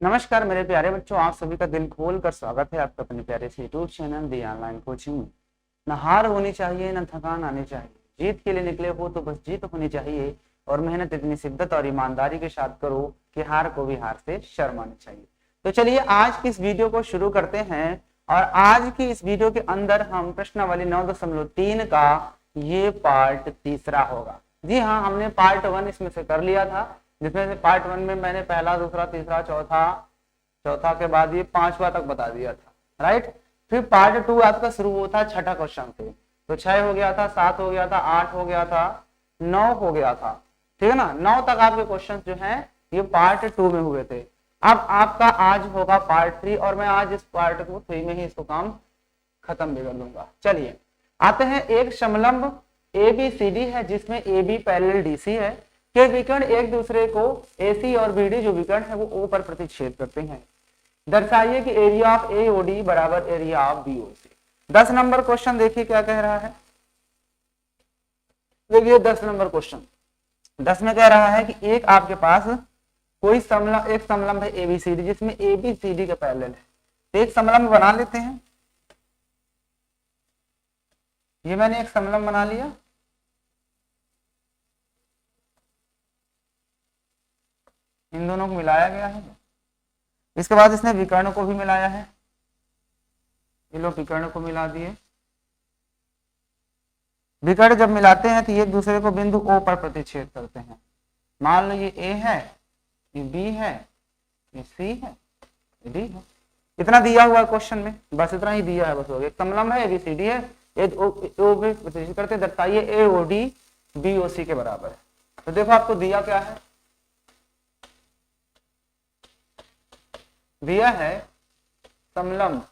नमस्कार मेरे प्यारे बच्चों, आप सभी का दिल खोल कर स्वागत है आपका अपने प्यारे से यूट्यूब चैनल दी ऑनलाइन कोचिंग में। न हार होनी चाहिए न थकान आनी चाहिए, जीत के लिए निकले हो तो बस जीत होनी चाहिए और मेहनत इतनी शिद्दत और ईमानदारी के साथ करो कि हार को भी हार से शर्म आनी चाहिए। तो चलिए आज की इस वीडियो को शुरू करते हैं और आज की इस वीडियो के अंदर हम प्रश्नावली 9.3 का ये पार्ट तीसरा होगा। जी हाँ, हमने पार्ट 1 इसमें से कर लिया था, जिसमें से पार्ट 1 में मैंने पहला, दूसरा, तीसरा, चौथा के बाद ये पांचवा तक बता दिया था, राइट। फिर पार्ट 2 आपका शुरू होता है छठा क्वेश्चन से, तो 6 हो गया था, 7 हो गया था, 8 हो गया था, 9 हो गया था, ठीक है ना। 9 तक आपके क्वेश्चन जो है ये पार्ट 2 में हुए थे। अब आपका आज होगा पार्ट 3 और मैं आज इस पार्ट को 3 में ही इसको काम खत्म भी कर लूंगा। चलिए आते हैं, एक समलंब ABCD है जिसमें AB पैरेलल DC है के विकर्ण एक दूसरे को AC और BD जो विकर्ण है वो O पर प्रतिच्छेद करते हैं। दर्शाइए कि एरिया ऑफ AOD बराबर area of BOC। 10 number question देखिए क्या कह रहा है। देखिए 10 नंबर क्वेश्चन, 10 में कह रहा है कि एक आपके पास कोई एक समलंब है ABCD जिसमें ABCD का पैरेलल है। तो एक समलंब बना लेते हैं। ये मैंने एक समलंब बना लिया, इन दोनों को मिलाया गया है। इसके बाद इसने विकर्ण को भी मिलाया है, ये लोग विकर्ण को मिला दिए। विकर्ण जब मिलाते हैं तो ये एक दूसरे को बिंदु O पर प्रतिच्छेद करते हैं। मान लो ये A है, ये B है, ये C है, ये D है। इतना दिया हुआ है क्वेश्चन में, बस इतना ही दिया है, बस हो गया। समलंब है ABCD है, O पे प्रतिच्छेद करते हैं, दर्शाइए AOD BOC के बराबर है। तो देखो आपको दिया क्या है, दिया है समलंब,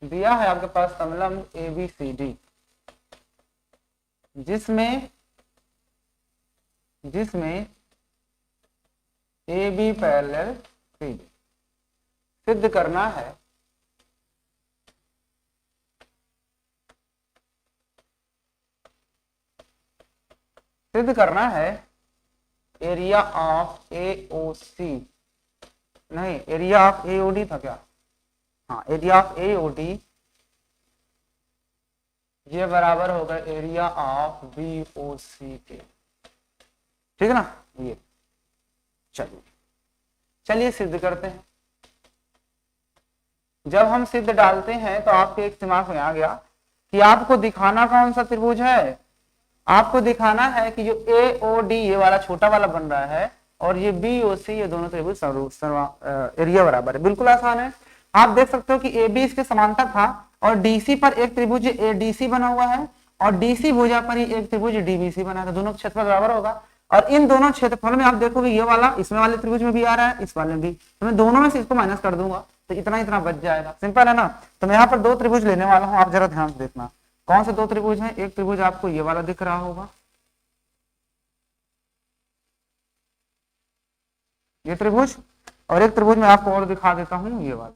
दिया है आपके पास समलंब ABCD जिसमें AB पैरेलल CD। सिद्ध करना है एरिया ऑफ AOC, नहीं एरिया ऑफ AOD था क्या, हाँ एरिया ऑफ AOD ये बराबर होगा एरिया ऑफ BOC के, ठीक है ना। ये चलिए सिद्ध करते हैं। जब हम सिद्ध डालते हैं तो आपके एक दिमाग में आ गया कि आपको दिखाना कौन सा त्रिभुज है। आपको दिखाना है कि जो AOD ये वाला छोटा वाला बन रहा है और ये BOC ये दोनों त्रिभुज एरिया बराबर है। बिल्कुल आसान है। आप देख सकते हो कि AB इसके समांतर था और DC पर एक त्रिभुज ADC बना हुआ है और DC भुजा पर ही एक त्रिभुज DBC बना है, दोनों क्षेत्रफल बराबर होगा। और इन दोनों क्षेत्रफल में आप देखोगे ये वाला इसमें वाले त्रिभुज में भी आ रहा है, इस वाले में भी, तो मैं दोनों में से इसको माइनस कर दूंगा तो इतना बच जाएगा। सिंपल है ना। तो मैं यहाँ पर 2 त्रिभुज लेने वाला हूँ, आप जरा ध्यान से देखना कौन से 2 त्रिभुज हैं। एक त्रिभुज आपको ये वाला दिख रहा होगा, ये त्रिभुज, और एक त्रिभुज मैं आपको और दिखा देता हूं, ये वाला।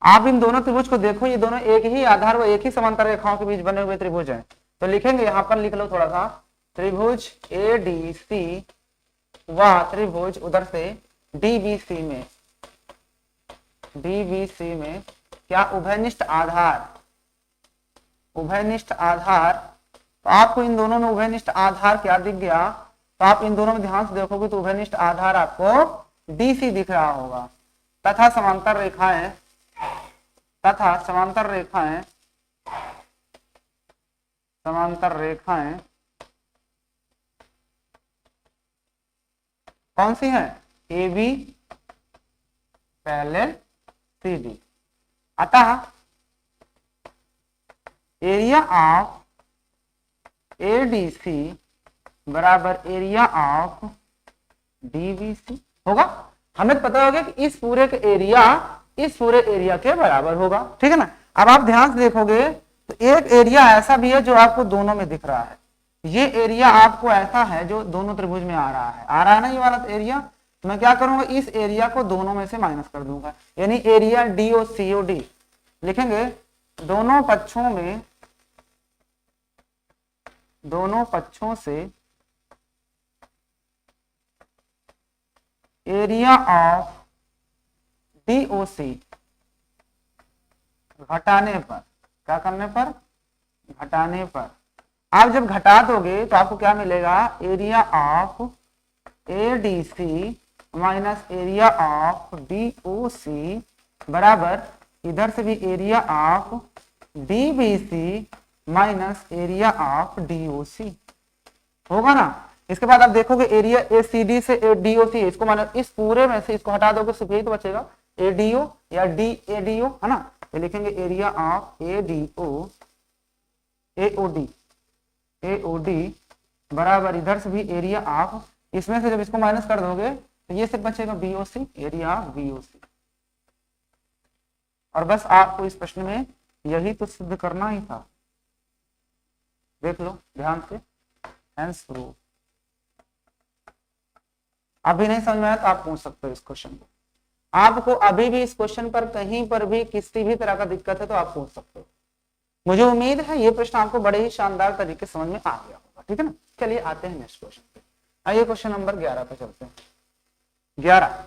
आप इन दोनों त्रिभुज को देखो, ये दोनों एक ही आधार व एक ही समांतर रेखाओं के बीच बने हुए त्रिभुज हैं। तो लिखेंगे, यहां पर लिख लो थोड़ा सा, त्रिभुज ADC व त्रिभुज उधर से DBC में क्या उभयनिष्ठ आधार, तो आपको इन दोनों में उभयनिष्ठ आधार क्या दिख गया, तो आप इन दोनों में ध्यान से देखोगे तो उभयनिष्ठ आधार आपको DC दिख रहा होगा तथा समांतर रेखाएं कौन सी हैं, AB पैरेलल CD। अतः एरिया ऑफ ADC बराबर एरिया ऑफ DBC होगा। हमें पता होगा कि इस पूरे एरिया के बराबर होगा, ठीक है ना। अब आप ध्यान से देखोगे तो एक एरिया ऐसा भी है जो आपको दोनों में दिख रहा है। ये एरिया आपको ऐसा है जो दोनों त्रिभुज में आ रहा है ना, ये वाला एरिया। तो मैं क्या करूंगा, इस एरिया को दोनों में से माइनस कर दूंगा, यानी एरिया DOCOD लिखेंगे। दोनों पक्षों से एरिया ऑफ DOC घटाने पर, क्या करने पर, घटाने पर। आप जब घटा दोगे तो आपको क्या मिलेगा, area of ADC minus area of DOC बराबर इधर से भी area of DBC minus area of DOC होगा ना। इसके बाद आप देखोगे एरिया ACD से DOC, इसको मानो इस पूरे में से इसको हटा दोगे सिर्फ यही तो बचेगा ADO या DADO, है ना। तो लिखेंगे एरिया ऑफ AOD बराबर इधर से भी एरिया ऑफ, इसमें से जब इसको माइनस कर दोगे तो ये सिर्फ बचेगा BOC, एरिया ऑफ BOC। और बस आपको इस प्रश्न में यही तो सिद्ध करना ही था, देख लो ध्यान से, हेंस प्रूव। अभी नहीं समझ में आया तो आप पूछ सकते हो इस क्वेश्चन को। आपको अभी भी इस क्वेश्चन पर कहीं पर भी किसी भी तरह का दिक्कत है तो आप पूछ सकते हो। मुझे उम्मीद है ये प्रश्न आपको बड़े ही शानदार तरीके से समझ में आ गया होगा, ठीक है ना। चलिए आते हैं नेक्स्ट क्वेश्चन पे। आइए क्वेश्चन नंबर 11 पे चलते हैं। 11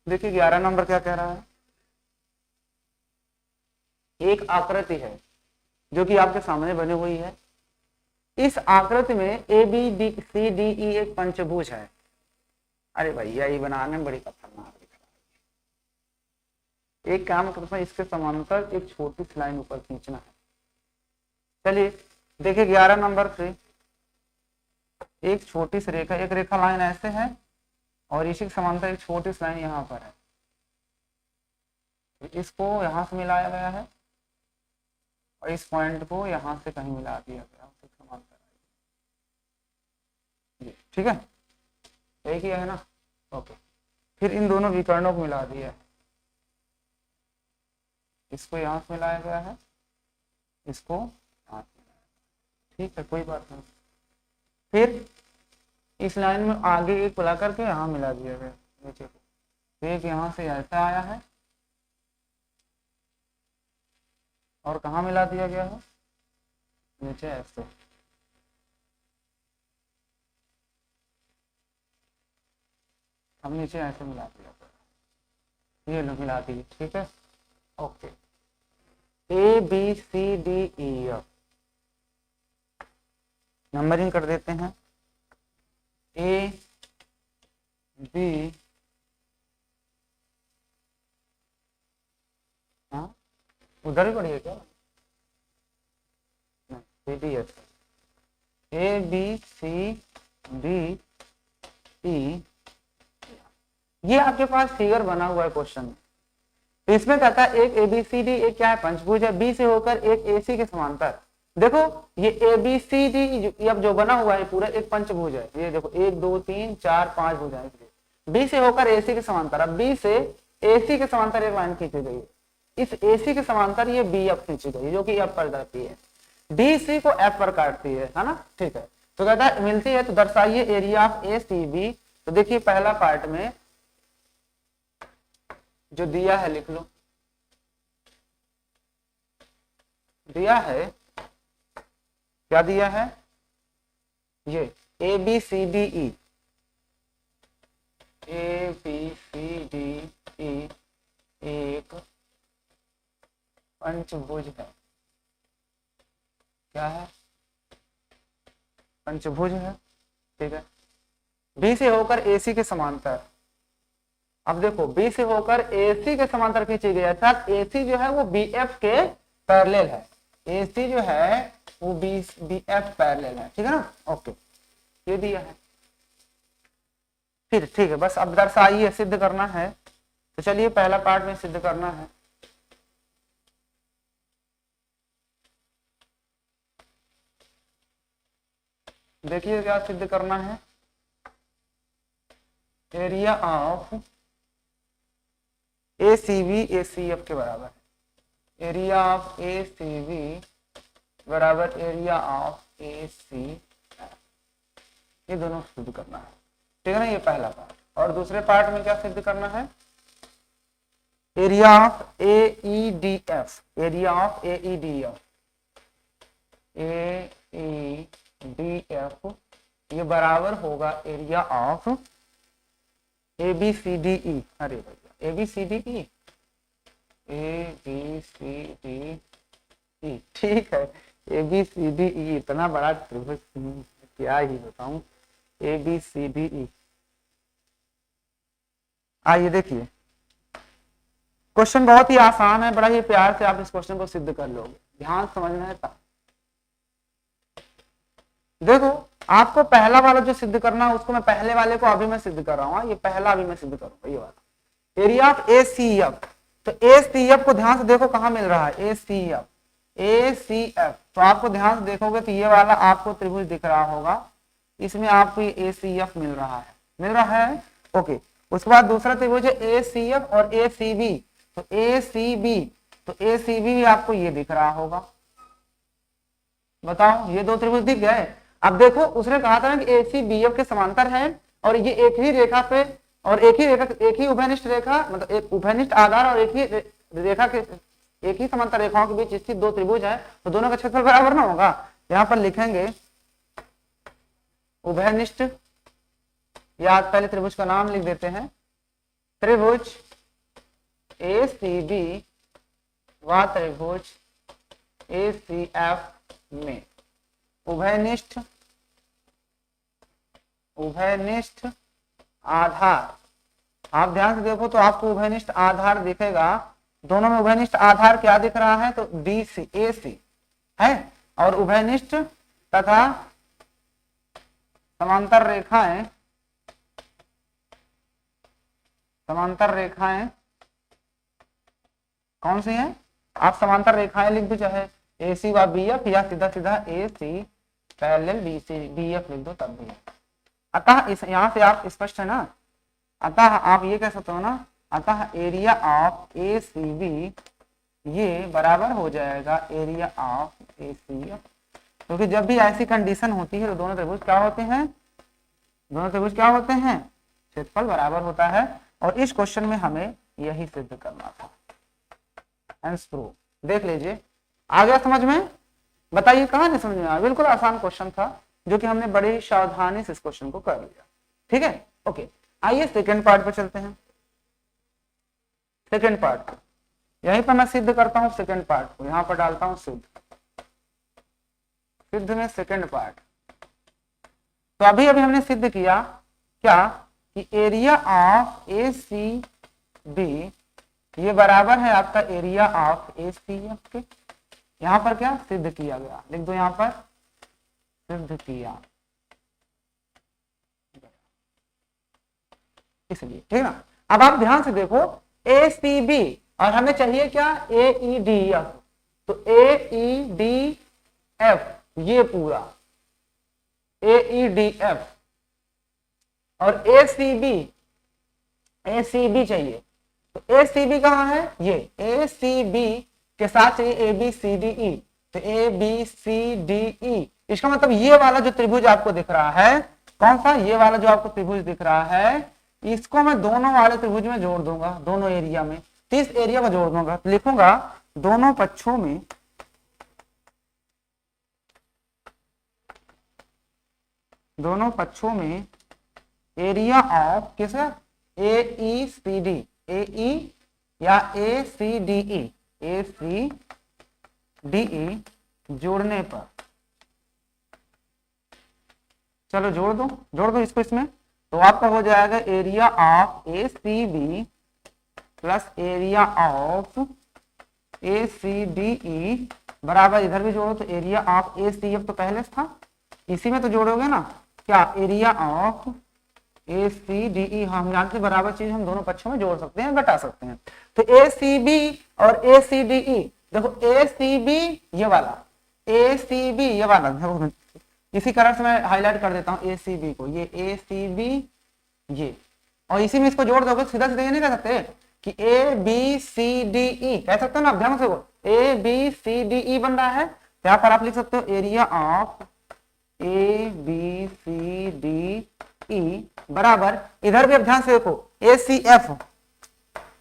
देखिए 11 नंबर क्या कह रहा है। एक आकृति है जो कि आपके सामने बनी हुई है। इस आकृति में ABCDE एक पंचभुज है। अरे भैया ये बनाने में बड़ी खतरनाक दिख रहा है। एक काम करते हैं, इसके समांतर एक छोटी सी लाइन ऊपर खींचना है। चलिए देखिए 11 नंबर से एक छोटी सी रेखा, एक रेखा लाइन ऐसे है और इसी के समांतर एक छोटी सी लाइन यहाँ पर है। इसको यहाँ से मिलाया गया है और इस पॉइंट को यहाँ से कहीं मिला दिया गया, समांतर, ठीक है, यही किया है ना। ओके, फिर इन दोनों विकर्णों को मिला दिया है। इसको यहाँ से मिलाया गया है, इसको यहाँ से मिलाया, ठीक है, कोई बात नहीं। फिर इस लाइन में आगे एक मिला करके यहाँ मिला दिया गया नीचे को। एक यहाँ से ऐसा आया है और कहाँ मिला दिया गया है, नीचे ऐसे। हम नीचे ऐसे मिला दिया, ये लो मिला दी, ठीक है। ओके, ABCDE नंबरिंग कर देते हैं। A B, हाँ उधर ही पढ़िए क्या, CDF, ABCDE। ये आपके पास फिगर बना हुआ है क्वेश्चन में। तो इसमें कहता है एक ABCD एक क्या है, पंचभुज है, B से होकर एक AC के समांतर। देखो ये ABCD अब जो बना हुआ है पूरा एक पंचभुज है। ये देखो 1 2 3 4 5 भुजाएं, B से होकर AC के समांतर। अब B से AC के समांतर एक लाइन खींची गई है। इस AC के समांतर ये BF खींची गई जो कि F पर जाती है, DC को F पर काटती है ना, ठीक है। तो कहता है मिलती है तो दर्शाइए एरिया ऑफ ACB। तो देखिए पहला पार्ट में जो दिया है लिख लो, दिया है, क्या दिया है, ये ABCDE एक पंचभुज है। क्या है, पंचभुज है, ठीक है। B से होकर AC के समांतर। अब देखो B से होकर AC के समांतर खींची गई, अर्थात AC जो है वो BF के पैरेलल है। AC जो है वो BF पैरेलल है, ठीक है ना। ओके, ये दिया है। फिर ठीक है, बस अब दर्शाइए, सिद्ध करना है। तो चलिए पहला पार्ट में सिद्ध करना है। देखिए क्या सिद्ध करना है, एरिया ऑफ ACB ACF के बराबर है। एरिया ऑफ ACB बराबर एरिया ऑफ ACF, ये दोनों सिद्ध करना है, ठीक है ना। ये पहला पार्ट। और दूसरे पार्ट में क्या सिद्ध करना है, area of AEDF, area of AEDF ये बराबर होगा area of A B C D E. अरे भैया A B C D E, A B C D E, ठीक है। ए बी सी डी ई इतना बड़ा त्रिभुज क्या ही बताऊं, ए बी सी डी ई। आइए देखिए, क्वेश्चन बहुत ही आसान है, बड़ा ही प्यार से आप इस क्वेश्चन को सिद्ध कर लोगे, ध्यान समझना है तब। देखो आपको पहला वाला जो सिद्ध करना है उसको मैं पहले वाले को अभी मैं सिद्ध कर रहा हूँ, ये पहला अभी मैं सिद्ध करूंगा, ये वाला area of A C F. तो ए सी एफ को ध्यान से देखो कहाँ मिल रहा है, ए सी एफ, ए सी एफ। तो आपको ध्यान से देखोगे तो ये वाला आपको त्रिभुज दिख रहा होगा, इसमें आपको ए सी एफ मिल रहा है, मिल रहा है, ओके। उसके बाद दूसरा त्रिभुज है ए सी एफ और ए सी बी। तो ए सी बी, तो ए सी बी भी आपको ये दिख रहा होगा। बताओ ये दो त्रिभुज दिख गए। अब देखो उसने कहा था कि ए सी बी एफ के समांतर है और ये एक ही रेखा पे, और एक ही उभयनिष्ठ रेखा, मतलब एक उभयनिष्ठ आधार और एक ही रेखा के, एक ही समांतर रेखाओं के बीच स्थित दो त्रिभुज है, तो दोनों का क्षेत्रफल बराबर ना होगा। यहाँ पर लिखेंगे उभयनिष्ठ, या पहले त्रिभुज का नाम लिख देते हैं, त्रिभुज ए सी बी व त्रिभुज ए सी एफ में उभयनिष्ठ आधार। आप ध्यान से देखो तो आपको उभयनिष्ठ आधार दिखेगा, दोनों में उभयनिष्ठ आधार क्या दिख रहा है, तो डी सी, ए सी है, और उभयनिष्ठ तथा समांतर रेखाएं कौन सी हैं, आप समांतर रेखाएं लिख दो, चाहे ए सी व बी एफ, या सीधा सीधा A C parallel B C B F लिख दो तब भी। अतः इस यहाँ से आप स्पष्ट है ना, अतः आप ये कह सकते हो ना, अतः area of A C B ये बराबर हो जाएगा area of A C F. क्योंकि जब भी ऐसी कंडीशन होती है तो दोनों त्रिभुज क्या होते हैं, क्षेत्रफल बराबर होता है। और इस क्वेश्चन में हमें यही सिद्ध करना था, हेंस प्रूव। देख लीजिए आ गया समझ में, बताइए कहाँ नहीं समझ में आया, बिल्कुल आसान क्वेश्चन था जो कि हमने बड़ी सावधानी से इस क्वेश्चन को कर लिया, ठीक है, ओके। आइए सेकंड पार्ट पर चलते हैं। सेकंड पार्ट यहीं पर मैं सिद्ध करता हूं, सेकंड पार्ट को यहां पर डालता हूं सिद्ध में सेकंड पार्ट। तो अभी हमने सिद्ध किया क्या कि area of A C B ये बराबर है आपका area of A C F के। यहां पर क्या सिद्ध किया गया, लिख दो यहां पर सिद्ध किया, इसलिए ठीक ना। अब आप ध्यान से देखो ए सी बी और हमें चाहिए क्या, ए ई डी एफ। तो ए ई डी एफ ये पूरा ए ई डी एफ, और ए सी बी चाहिए। तो ए सी बी कहाँ है, ये ए सी बी के साथ चाहिए ए बी सी डी ई। तो ए बी सी डी ई, इसका मतलब ये वाला जो त्रिभुज आपको दिख रहा है, कौन सा, ये वाला जो आपको त्रिभुज दिख रहा है, इसको मैं दोनों वाले त्रिभुज में जोड़ दूंगा, दोनों एरिया में। तो इस एरिया में जोड़ दूंगा, तो लिखूंगा दोनों पक्षों में एरिया ऑफ किसका, ए ई सी डी, ए ई या ए सी डी ई, ए सी डी ई जोड़ने पर, चलो जोड़ दो इसको इसमें। तो आपका हो जाएगा area of A C B plus area of A C D E बराबर, इधर भी जोड़ो तो area of A C F तो पहले था, इसी में तो जोड़ोगे ना क्या, area of A C D E. हम जानते हैं बराबर चीज हम दोनों पक्षों में जोड़ सकते हैं, घटा सकते हैं। तो ए सी बी और ए सी डी ई, देखो ए सी बी ये वाला, ए सी बी ये वाला, इसी कारण से मैं हाईलाइट कर देता हूँ ए सी बी को, ये ए सी बी ये, और इसी में इसको जोड़ दोगे, सीधा सीधा ये नहीं कह सकते कि ए बी सी डी ई, कह सकते हो ना, ध्यान से वो ए बी सी डी ई बन रहा है। यहाँ पर आप लिख सकते हो area of A B C D E बराबर, इधर भी अब ध्यान से देखो ए सी एफ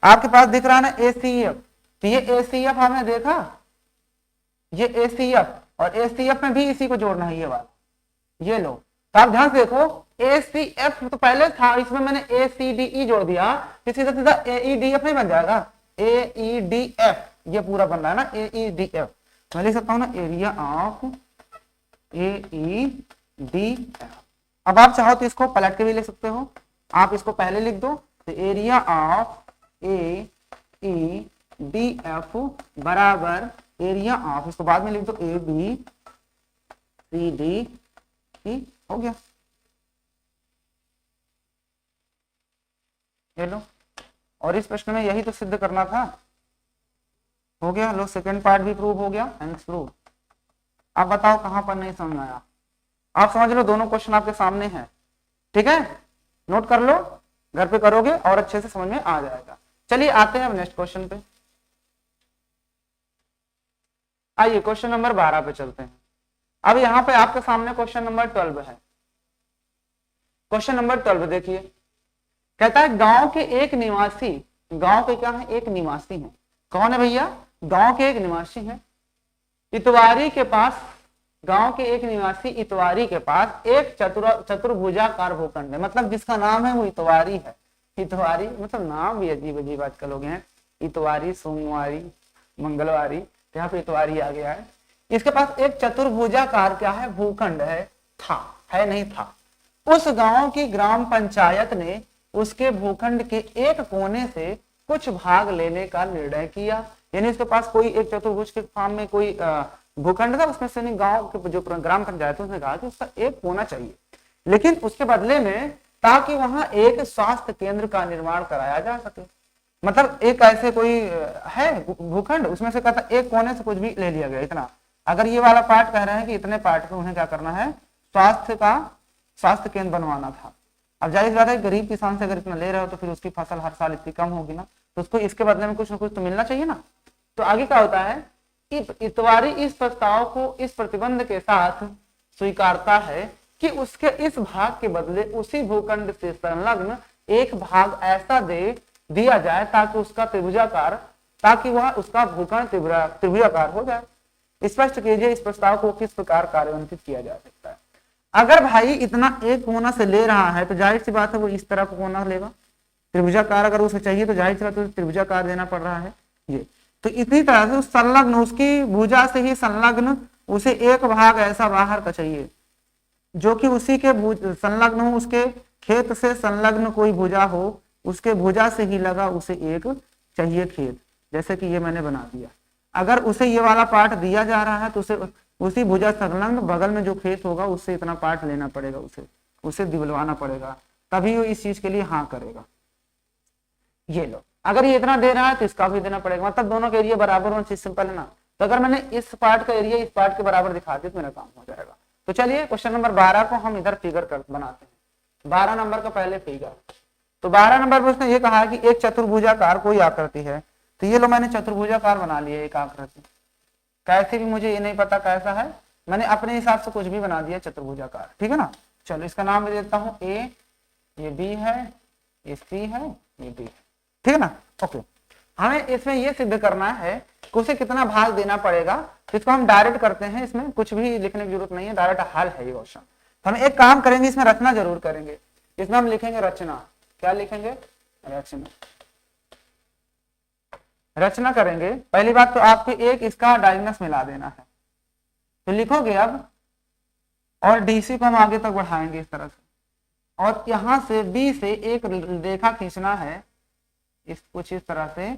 आपके पास दिख रहा है ना, ए सी एफ। तो ये ए सी एफ हमने देखा, ये ए सी एफ, और ए सी एफ में भी इसी को जोड़ना है, ये वाला, ये लो तो आप ध्यान से देखो ACF तो पहले था, इसमें मैंने ACDE जोड़ दिया, तो सीधा सीधा AEDF नहीं बन जाएगा, AEDF ये पूरा बन रहा है ना, AEDF। मैं लिख सकता हूँ ना एरिया ऑफ AEDF। अब आप चाहो तो इसको पलट के भी लिख सकते हो, आप इसको पहले लिख दो, तो एरिया ऑफ AEDF बराबर एरिया ऑफ, इसको बाद में लिख दो ABCD हो गया। ये लो, और इस प्रश्न में यही तो सिद्ध करना था, हो गया। लो सेकंड पार्ट भी प्रूव हो गया, थैंक्स प्रूव। आप बताओ कहां पर नहीं समझ आया, आप समझ लो दोनों क्वेश्चन आपके सामने हैं, ठीक है, नोट कर लो, घर पे करोगे और अच्छे से समझ में आ जाएगा। चलिए आते हैं अब नेक्स्ट क्वेश्चन पे, आइए क्वेश्चन नंबर 12 पे चलते हैं। अब यहाँ पे आपके सामने क्वेश्चन नंबर 12 है। क्वेश्चन नंबर 12 देखिए, कहता है गांव के एक निवासी, गांव के क्या है, एक निवासी है, कौन है भैया, गांव के एक निवासी है, इतवारी के पास, गांव के एक निवासी इतवारी के पास एक चतुर्भुजाकार भूखंड है, मतलब जिसका नाम है वो इतवारी है। इतवारी मतलब नाम भी अजीब अजीब आजकल हो गए हैं, इतवारी, सोमवारी, मंगलवारी, यहाँ पे इतवारी आ गया है। इसके पास एक चतुर्भुजाकार क्या है, भूखंड है, था, है नहीं था। उस गांव की ग्राम पंचायत ने उसके भूखंड के एक कोने से कुछ भाग लेने का निर्णय किया, यानी उसके पास कोई एक चतुर्भुज के फॉर्म में कोई भूखंड था, उसमें से गांव के जो ग्राम पंचायत उसने कहा कि उसका एक होना चाहिए, लेकिन उसके बदले में ताकि वहां एक स्वास्थ्य केंद्र का निर्माण कराया जा सके। मतलब एक ऐसे कोई है भूखंड, उसमें से कहता एक कोने से कुछ भी ले लिया गया इतना, अगर ये वाला पार्ट कह रहे हैं कि इतने पार्ट को उन्हें क्या करना है, स्वास्थ्य केंद्र बनवाना था। अब जाहिर बात है गरीब किसान से अगर इतना ले रहे हो तो फिर उसकी फसल हर साल इतनी कम होगी ना, तो उसको इसके बदले में कुछ ना कुछ तो मिलना चाहिए ना। तो आगे क्या होता है, इतवारी इस प्रस्ताव को इस प्रतिबंध के साथ स्वीकारता है कि उसके इस भाग के बदले उसी भूखंड से संलग्न एक भाग ऐसा दे दिया जाए ताकि उसका त्रिभुजाकार, ताकि वह उसका भूखंड त्रिभुजाकार हो जाए। स्पष्ट कीजिए इस प्रस्ताव को किस प्रकार कार्यान्वित किया जा सकता है। अगर भाई इतना एक कोना से ले रहा है तो जाहिर सी बात है वो इस तरह का कोना लेगा, त्रिभुजाकार अगर उसे चाहिए तो जाहिर सी बात है त्रिभुजाकार देना पड़ रहा है ये। तो इतनी तरह से संलग्न उसकी भुजा से ही संलग्न उसे एक भाग ऐसा बाहर का चाहिए जो कि उसी के संलग्न हो, उसके खेत से संलग्न कोई भुजा हो, उसके भुजा से ही लगा उसे एक चाहिए खेत, जैसे कि ये मैंने बना दिया। अगर उसे ये वाला पार्ट दिया जा रहा है तो उसे उसी भुजा संलग्न बगल में जो खेत होगा उससे इतना पार्ट लेना पड़ेगा, उसे दिलवाना पड़ेगा, तभी वो इस चीज के लिए हाँ करेगा। ये लो, अगर ये इतना दे रहा है तो इसका भी देना पड़ेगा, मतलब दोनों के एरिया बराबर होना चाहिए, सिंपल है ना। तो अगर मैंने इस पार्ट का एरिया इस पार्ट के बराबर दिखा दिया तो मेरा काम हो जाएगा। तो चलिए क्वेश्चन नंबर 12 को हम इधर फिगर कर बनाते हैं, 12 नंबर का पहले फिगर। तो 12 नंबर में उसने ये कहा कि एक चतुर्भुजाकार कोई आकृति है, तो ये लो मैंने चतुर्भुजाकार बना लिया एक आकृति, कैसे भी मुझे ये नहीं पता कैसा है, मैंने अपने हिसाब से कुछ भी बना दिया चतुर्भुजाकार, ठीक है ना। चलो इसका नाम मैं देता हूँ ए, ये बी है, ये सी है, ये डी है, ठीक है ना। ओके, हमें इसमें ये सिद्ध करना है कि उसे कितना भाग देना पड़ेगा, तो इसको हम डायरेक्ट करते हैं, इसमें कुछ भी लिखने की जरूरत नहीं है, डायरेक्ट हल है ये क्वेश्चन। तो हम एक काम करेंगे, इसमें रचना जरूर करेंगे, इसमें हम लिखेंगे रचना, क्या लिखेंगे, रचना, रचना करेंगे। पहली बात तो आपको एक इसका डायगोनल मिला देना है, तो लिखोगे अब, और डीसी को हम आगे तक बढ़ाएंगे इस तरह से, और यहां से बी से एक रेखा खींचना है इस कुछ इस तरह से,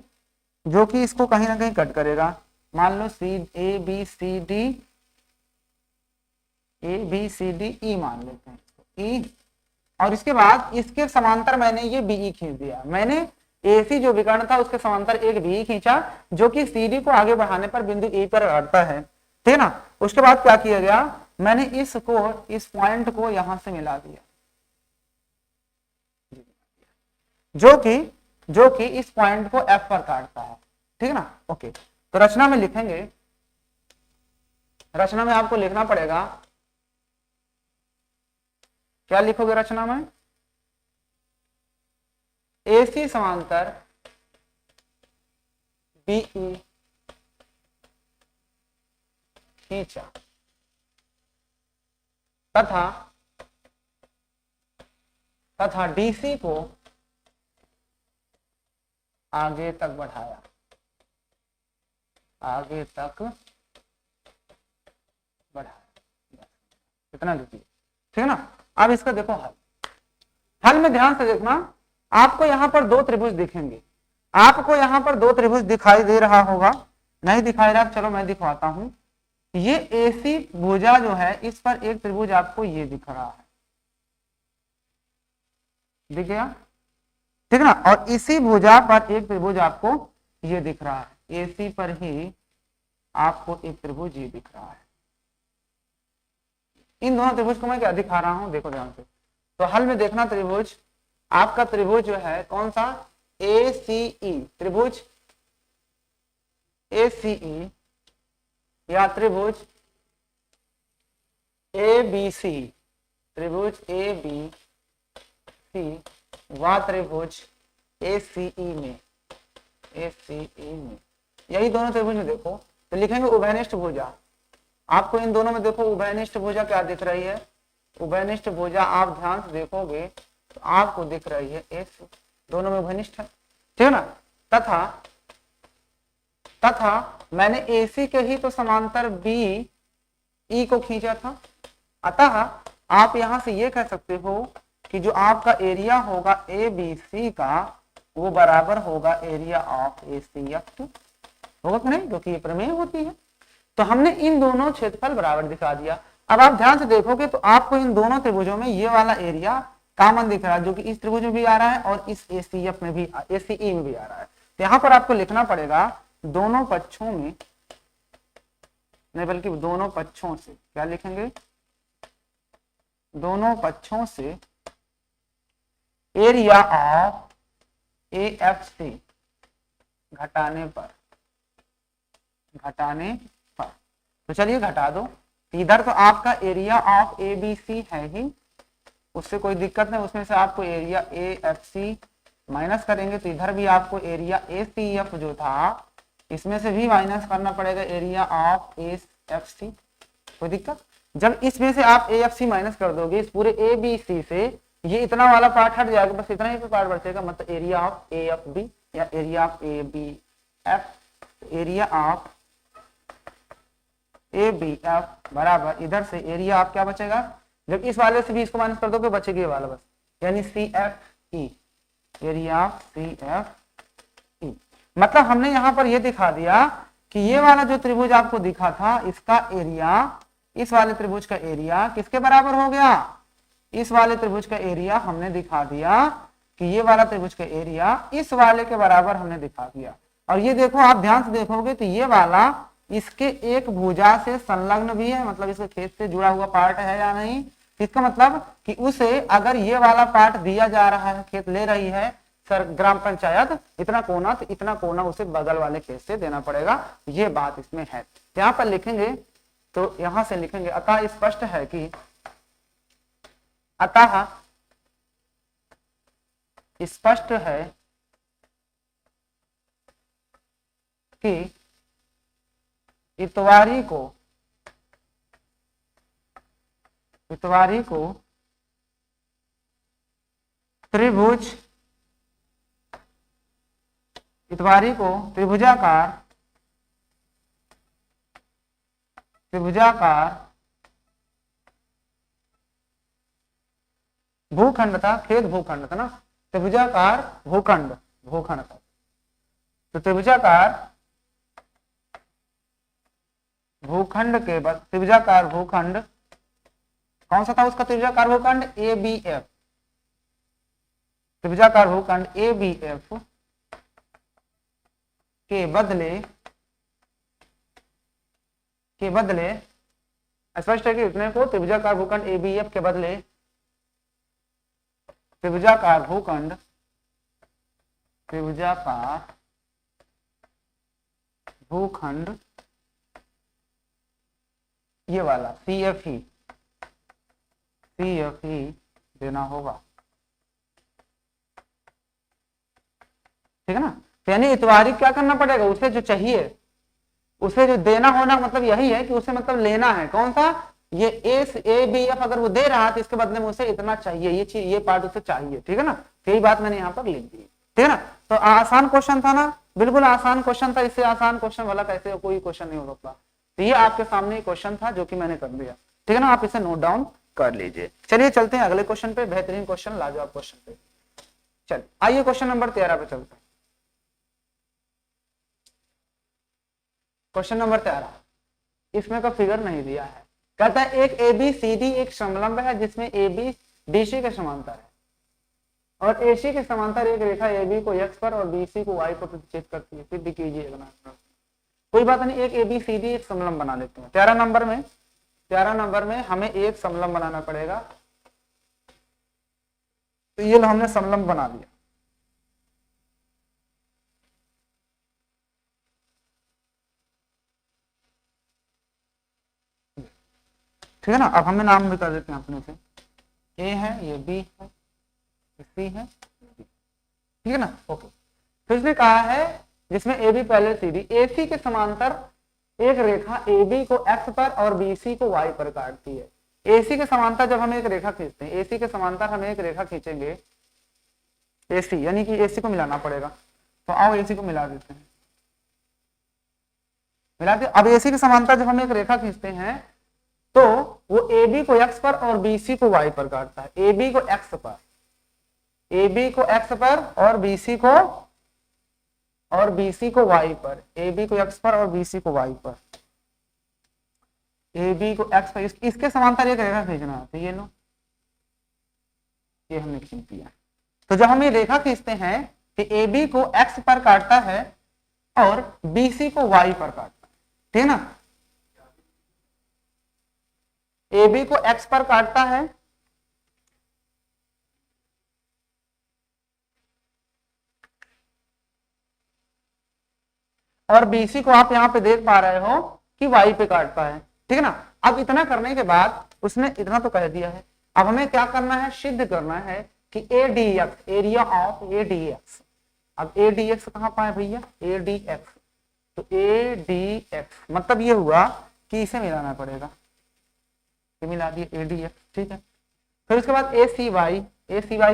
जो कि इसको कहीं ना कहीं कट करेगा। मान लो सी ए बी सी डी ई मान लेते हैं ई, और इसके बाद इसके समांतर मैंने ये बीई खींच दिया, मैंने एसी जो विकर्ण था उसके समांतर एक बीई खींचा जो कि सीडी को आगे बढ़ाने पर बिंदु ई पर अड़ता है, ठीक है ना। उसके बाद क्या किया गया, मैंने इसको इस पॉइंट को यहां से मिला दिया, जो कि इस पॉइंट को एफ पर काटता है, ठीक है ना। ओके, तो रचना में लिखेंगे, रचना में आपको लिखना पड़ेगा, क्या लिखोगे रचना में, एसी समांतर बीई खींचा तथा तथा डीसी को आगे तक बढ़ाया, आगे तक बढ़ाया, इतना लिखिए, ठीक है ना। अब इसका देखो हल, हल में ध्यान से देखना, आपको यहां पर दो त्रिभुज दिखेंगे, आपको यहां पर दो त्रिभुज दिखाई दे रहा होगा, नहीं दिखाई रहा, चलो मैं दिखवाता हूं। ये एसी भुजा जो है, इस पर एक त्रिभुज आपको ये दिख रहा है, दिख गया, ठीक ना। और इसी भुजा पर एक त्रिभुज आपको ये दिख रहा है, एसी पर ही आपको एक त्रिभुज ये दिख रहा है। इन दोनों त्रिभुज को मैं क्या दिखा रहा हूं, देखो ध्यान से। तो हल में देखना, त्रिभुज आपका त्रिभुज जो है कौन सा, ACE त्रिभुज, ACE या त्रिभुज ABC, त्रिभुज ABC व त्रिभुज ACE में, ACE में, यही दोनों त्रिभुज में देखो तो लिखेंगे उभयनिष्ठ भुजा। आपको इन दोनों में देखो उभयनिष्ठ भुजा क्या दिख रही है, उभयनिष्ठ भुजा आप ध्यान से देखोगे तो आपको दिख रही है AC, दोनों में उभयनिष्ठ है, ठीक है ना। तथा मैंने AC के ही तो समांतर BE को खींचा था, अतः आप यहां से ये कह सकते हो कि जो आपका एरिया होगा ABC का वो बराबर होगा एरिया ऑफ ACF, होगा कि नहीं, क्योंकि ये प्रमेय होती है। तो हमने इन दोनों क्षेत्रफल बराबर दिखा दिया। अब आप ध्यान से देखोगे तो आपको इन दोनों त्रिभुजों में ये वाला एरिया कॉमन दिख रहा है, जो कि इस त्रिभुज में भी आ रहा है और इस ACF में भी, ACE में भी आ रहा है। तो यहाँ पर आपको लिखना पड़ेगा दोनों पक्षों में, नहीं बल्कि दोनों पक्षों से, क्या लिखेंगे, दोनों पक्षों से एरिया ऑफ AFC घटाने पर, तो चलिए घटा दो। इधर तो आपका एरिया ऑफ ABC है ही, उससे कोई दिक्कत नहीं, उसमें से आपको एरिया AFC माइनस करेंगे तो इधर भी आपको एरिया ACF जो था इसमें से भी माइनस करना पड़ेगा एरिया ऑफ AFC, कोई दिक्कत। जब इसमें से आप AFC माइनस कर दोगे इस पूरे ABC से, ये इतना वाला पार्ट हट जाएगा, बस इतना ही पार्ट बचेगा, मतलब एरिया ऑफ AFB या area of ABF, area of ABF बराबर इधर से एरिया ऑफ क्या बचेगा, जब इस वाले से भी इसको माइनस कर दोगे बचेगा ये वाला बस, यानी CFE, एरिया ऑफ CFE। मतलब हमने यहां पर ये दिखा दिया कि ये वाला जो त्रिभुज आपको दिखा था इसका एरिया इस वाले त्रिभुज का एरिया किसके बराबर हो गया, इस वाले त्रिभुज का एरिया हमने दिखा दिया कि ये वाला त्रिभुज का एरिया इस वाले के बराबर हमने दिखा दिया। और ये देखो आप ध्यान से देखोगे तो ये वाला इसके एक भुजा से संलग्न भी है, मतलब इसके खेत से जुड़ा हुआ पार्ट है या नहीं, इसका मतलब कि उसे अगर ये वाला पार्ट दिया जा रहा है, खेत ले रही है सर ग्राम पंचायत इतना कोना, तो इतना कोना उसे बगल वाले खेत से देना पड़ेगा, ये बात इसमें है। यहाँ पर लिखेंगे तो यहां से लिखेंगे अतः स्पष्ट है कि, अतः स्पष्ट है कि इतवारी को त्रिभुज, इतवारी को त्रिभुजाकार भूखंड था, खेत भूखंड था ना, त्रिभुजाकार भूखंड था, तो त्रिभुजाकार भूखंड के बाद त्रिभुजाकार भूखंड कौन सा था उसका, त्रिभुजाकार भूखंड ABF, त्रिभुजाकार भूखंड ABF के बदले स्पष्ट है कि इतने को त्रिभुजाकार भूखंड ABF के बदले त्रिभुजाकार भूखंड ये वाला CFE देना होगा, ठीक है ना। तो यानी इतवारी क्या करना पड़ेगा, उसे जो चाहिए, उसे जो देना होना मतलब यही है कि उसे मतलब लेना है, कौन सा, ये ए बी एफ अगर वो दे रहा है तो इसके बदले में उसे इतना चाहिए, ये चीज ये पार्ट उसे चाहिए, ठीक है ना। तो यही बात मैंने यहाँ पर लिख दी, ठीक है ना। तो आसान क्वेश्चन था ना, बिल्कुल आसान क्वेश्चन था, इससे आसान क्वेश्चन वाला कैसे कोई क्वेश्चन नहीं हो सकता। तो ये आपके सामने क्वेश्चन था जो कि मैंने कर दिया, ठीक है ना, आप इसे नोट डाउन कर लीजिए। चलिए चलते हैं अगले क्वेश्चन पे, बेहतरीन क्वेश्चन, लाजवाब क्वेश्चन पे। चल आइए क्वेश्चन नंबर 13 पे चलते हैं। क्वेश्चन नंबर 13, इसमें का फिगर नहीं दिया है। कहता है एक ए बी सी डी एक समलंब है जिसमें ए बी डी सी के समांतर है और ए सी के समांतर एक रेखा ए बी को एक्स पर और बी सी को वाई पर प्रतिच्छेद करती है। सिद्ध कीजिए। कोई बात नहीं, एक ए बी सी डी एक समलंब बना लेते हैं। 13 नंबर में हमें एक समलंब बनाना पड़ेगा। तो ये हमने समलंब बना लिया, ठीक है ना। अब हमें नाम भी कर देते हैं अपने से, ए है, ये बी है, सी है, ठीक है ना। ओके, फिर इसने कहा है जिसमें ए बी पहले सी डी, ए सी के समांतर एक रेखा ए बी को एक्स पर और बी सी को वाई पर काटती है। ए सी के समांतर जब हम एक रेखा खींचते हैं, ए सी के समांतर हम एक रेखा खींचेंगे, ए सी यानी कि ए सी को मिलाना पड़ेगा। तो आओ ए सी को मिला देते हैं, मिलाते। अब ए सी के समांतर जब हम एक रेखा खींचते हैं तो वो ए बी को एक्स पर और बी सी को वाई पर काटता है। ए बी को एक्स पर, ए बी को एक्स पर और बी सी को वाई पर, ए बी को एक्स पर और बी सी को वाई पर, ए बी को एक्स पर, इसके समांतर एक रेखा खींचना है। तो ये लो, ये हमने खींच दिया। तो जब हम ये रेखा खींचते हैं कि ए बी को एक्स पर काटता है और बी सी को वाई पर काटता है, ठीक है ना। ए बी को एक्स पर काटता है और बीसी को आप यहां पे देख पा रहे हो कि वाई पे काटता है, ठीक है ना। अब इतना करने के बाद उसने इतना तो कह दिया है, अब हमें क्या करना है, सिद्ध करना है कि ए D X, area of A D x. अब ए डी एक्स कहां पाए भैया, ए डी एक्स। तो ए डी एक्स मतलब ये हुआ कि इसे मिलाना पड़ेगा, ये मिला दिए ए डी एक्स, ठीक है। फिर उसके बाद ए सी वाई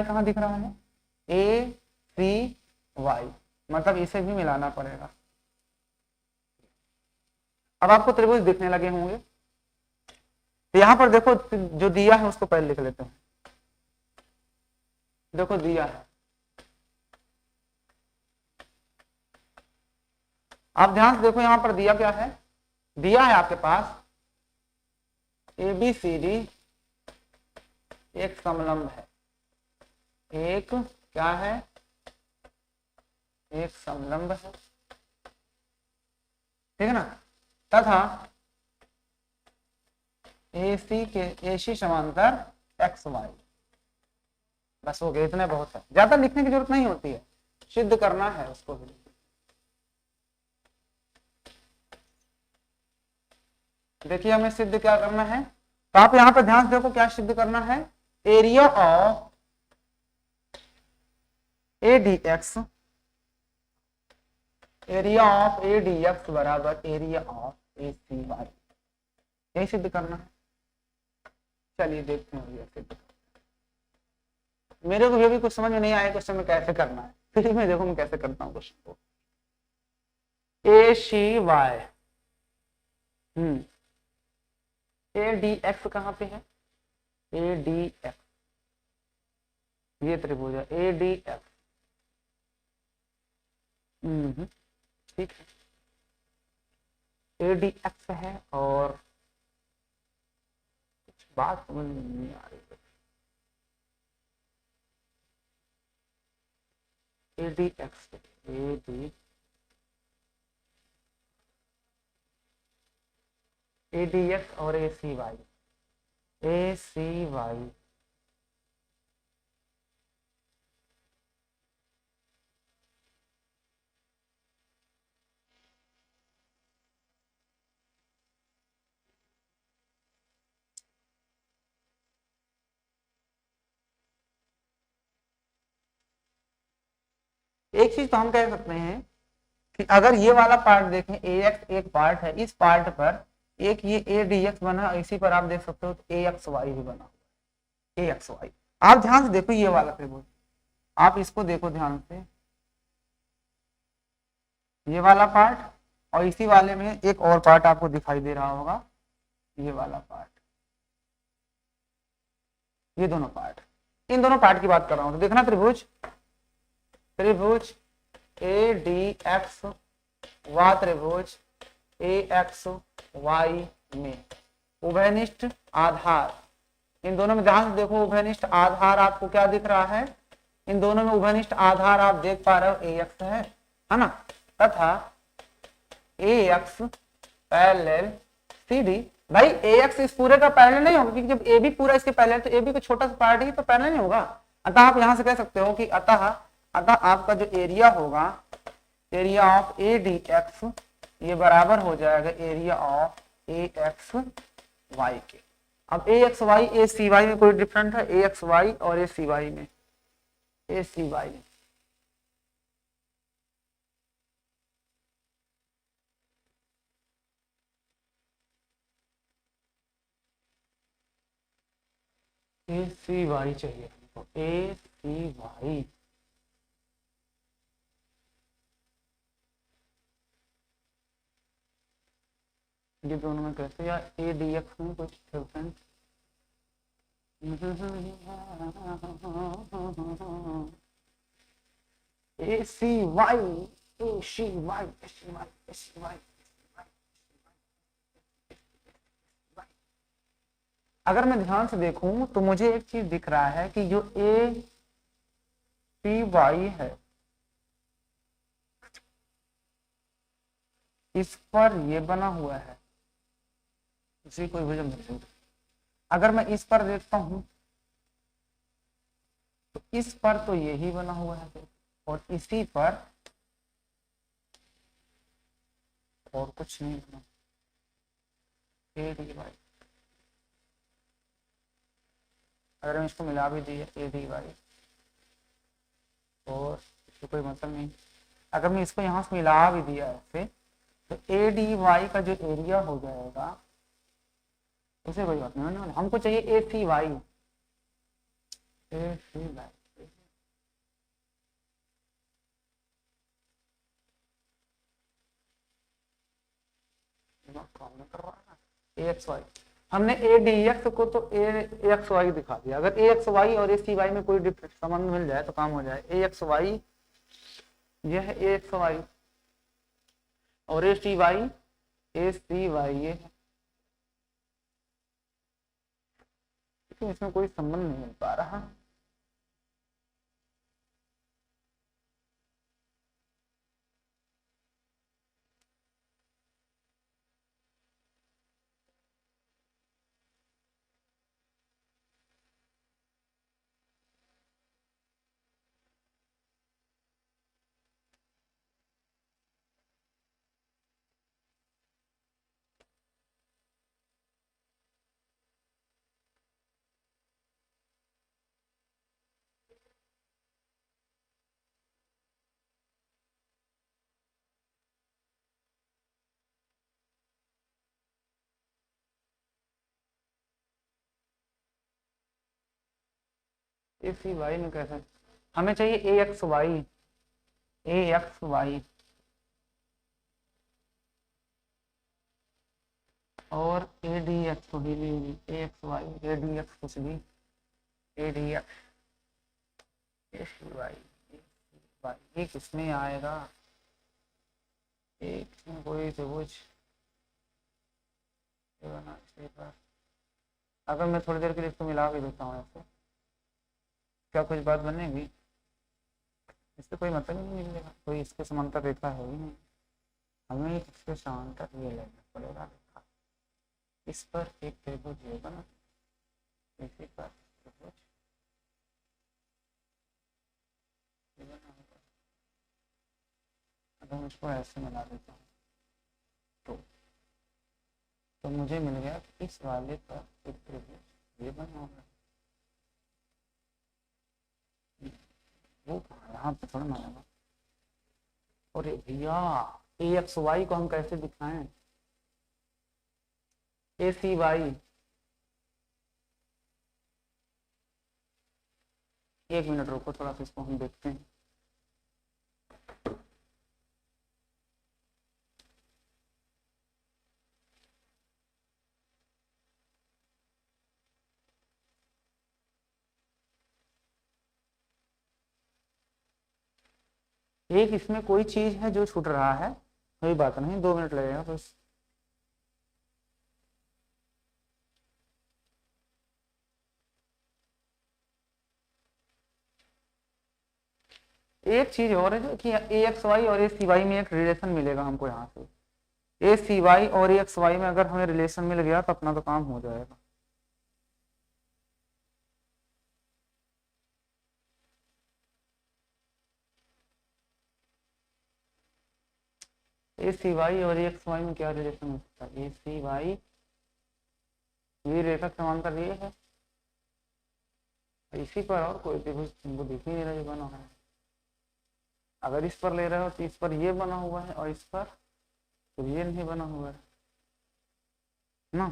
कहां दिख रहा है, ए सी वाई मतलब इसे भी मिलाना पड़ेगा। अब आपको त्रिभुज दिखने लगे होंगे। तो यहां पर देखो जो दिया है उसको पहले लिख लेते हैं। देखो दिया है, आप ध्यान से देखो, यहां पर दिया क्या है, दिया है आपके पास ए बी सी डी एक समलंब है, एक क्या है, एक समलंब है, ठीक है ना। तथा ए सी समांतर एक्स वाई। बस हो गया, इतने बहुत है, ज्यादा लिखने की जरूरत नहीं होती है, सिद्ध करना है उसको भी। देखिए हमें सिद्ध क्या करना है, तो आप यहां पर ध्यान से देखो क्या सिद्ध करना है, area of A D X, area of A D X बराबर area of A C Y, यही सिद्ध करना है। चलिए देखते हैं ये सिद्ध, मेरे को भी कुछ समझ में नहीं आया क्वेश्चन में कैसे करना है, फिर मैं देखो मैं कैसे करता हूँ क्वेश्चन को। ए C Y, A D x कहाँ पे है, ए डी एक्स, ये त्रिभुज है ए डी एक्स, ठीक है, ए डी एक्स है और कुछ बात समझ में नहीं आ रही है, ए D X, A D A D x और ए C Y, A C Y, एक चीज तो हम कह सकते हैं कि अगर ये वाला पार्ट देखें, ए एक्स एक पार्ट है, इस पार्ट पर एक ये ए डी एक्स बना, इसी पर आप देख सकते हो ए एक्स वाई भी बना, ए एक्स वाई। आप ध्यान से देखो ये वाला त्रिभुज, आप इसको देखो ध्यान से, ये वाला पार्ट, और इसी वाले में एक और पार्ट आपको दिखाई दे रहा होगा, ये वाला पार्ट, ये दोनों पार्ट, इन दोनों पार्ट की बात कर रहा हूं। तो देखना त्रिभुज, त्रिभुज ए डी एक्स व त्रिभुज ए एक्स वाई में उभयनिष्ठ आधार, इन दोनों में ध्यान से देखो, उभयनिष्ठ आधार आपको क्या दिख रहा है, इन दोनों में उभयनिष्ठ आधार आप देख पा रहे हो ए एक्स है ना, तथा ए एक्स पैरेलल सी डी। भाई ए एक्स इस पूरे का पैरेलल नहीं होगा, क्योंकि जब ए बी पूरा इसके पैरेलल तो ए बी को छोटा सा पार्ट ही तो पैरेलल नहीं होगा। अतः आप यहां से कह सकते हो कि अतः आपका जो एरिया होगा, area of A D X, ये बराबर हो जाएगा area of A X Y के। अब A X Y A C Y में कोई डिफरेंट है, ए एक्स वाई और ए सी वाई में, ए सी वाई में ए सी वाई चाहिए हमको, ए सी वाई। ये दोनों में कैसे यार, ए डी एक्स में कुछ difference, A C Y, A C Y, A C Y, A C Y. अगर मैं ध्यान से देखूं तो मुझे एक चीज दिख रहा है कि जो ए सी वाई है, इस पर ये बना हुआ है, इसी कोई भुजंग नहीं। अगर मैं इस पर देखता हूं तो इस पर तो यही बना हुआ है, और इसी पर और कुछ नहीं बना, ए डी वाई। अगर हम इसको मिला भी दिए ए डी वाई, और इसको कोई मतलब नहीं, अगर मैं इसको यहाँ से मिला भी दिया ऐसे, तो ए डी वाई का जो एरिया हो जाएगा, उसे कोई बात नहीं, हमको चाहिए ए C Y, A C Y. A X Y, हमने ए डी एक्स को तो ए एक्स वाई दिखा दिया। अगर ए एक्स वाई और ए सी वाई में कोई संबंध मिल जाए तो काम हो जाए। ए एक्स वाई, यह है ए एक्स वाई, और ए C Y, A C Y ये है, तो इसमें कोई संबंध नहीं मिल पा रहा। ए सी वाई में कैसे, हमें चाहिए A X Y, A X Y, और ए डी एक्स को भी, A X Y A D X कुछ भी, A D X A C Y, ये किसमें आएगा, एक कोई त्रिभुज अगर मैं थोड़ी देर के लिए इसको मिला भी देता हूँ ऐसे, क्या कुछ बात बनेगी? इससे कोई मतलब ही नहीं मिलेगा, कोई इसके समांतर रेखा है ही नहीं, हमें इसके समांतर ये लेना पड़ेगा रेखा। इस पर एक त्रिभुज ये बना, इसी पर त्रिभुज ये बना होगा। अगर मैं इसको ऐसे मिला देता हूँ तो मुझे मिल गया कि इस वाले पर एक त्रिभुज ये बना होगा। वो यहाँ पे थोड़ा मानेगा। और भैया ए एक्स वाई को हम कैसे दिखाएं, ए सी वाई, एक मिनट रुको थोड़ा सा इसको हम देखते हैं। एक इसमें कोई चीज है जो छूट रहा है, कोई बात नहीं, 2 मिनट लगेगा बस। एक चीज और है जो कि ए एक्स वाई और ए सी वाई में एक रिलेशन मिलेगा हमको यहाँ से। ए सी वाई और ए एक्स वाई में अगर हमें रिलेशन मिल गया तो अपना तो काम हो जाएगा। ए सी वाई और ए एक्स वाई में क्या रिलेशन हो सकता है? ए सी वाई, ये रेखा समांतर ये है, इसी पर और कोई त्रिभुज तुमको दिख ही नहीं रहा, ये बना है। अगर इस पर ले रहे हो तो इस पर ये बना हुआ है और इस पर तो ये नहीं बना हुआ है ना।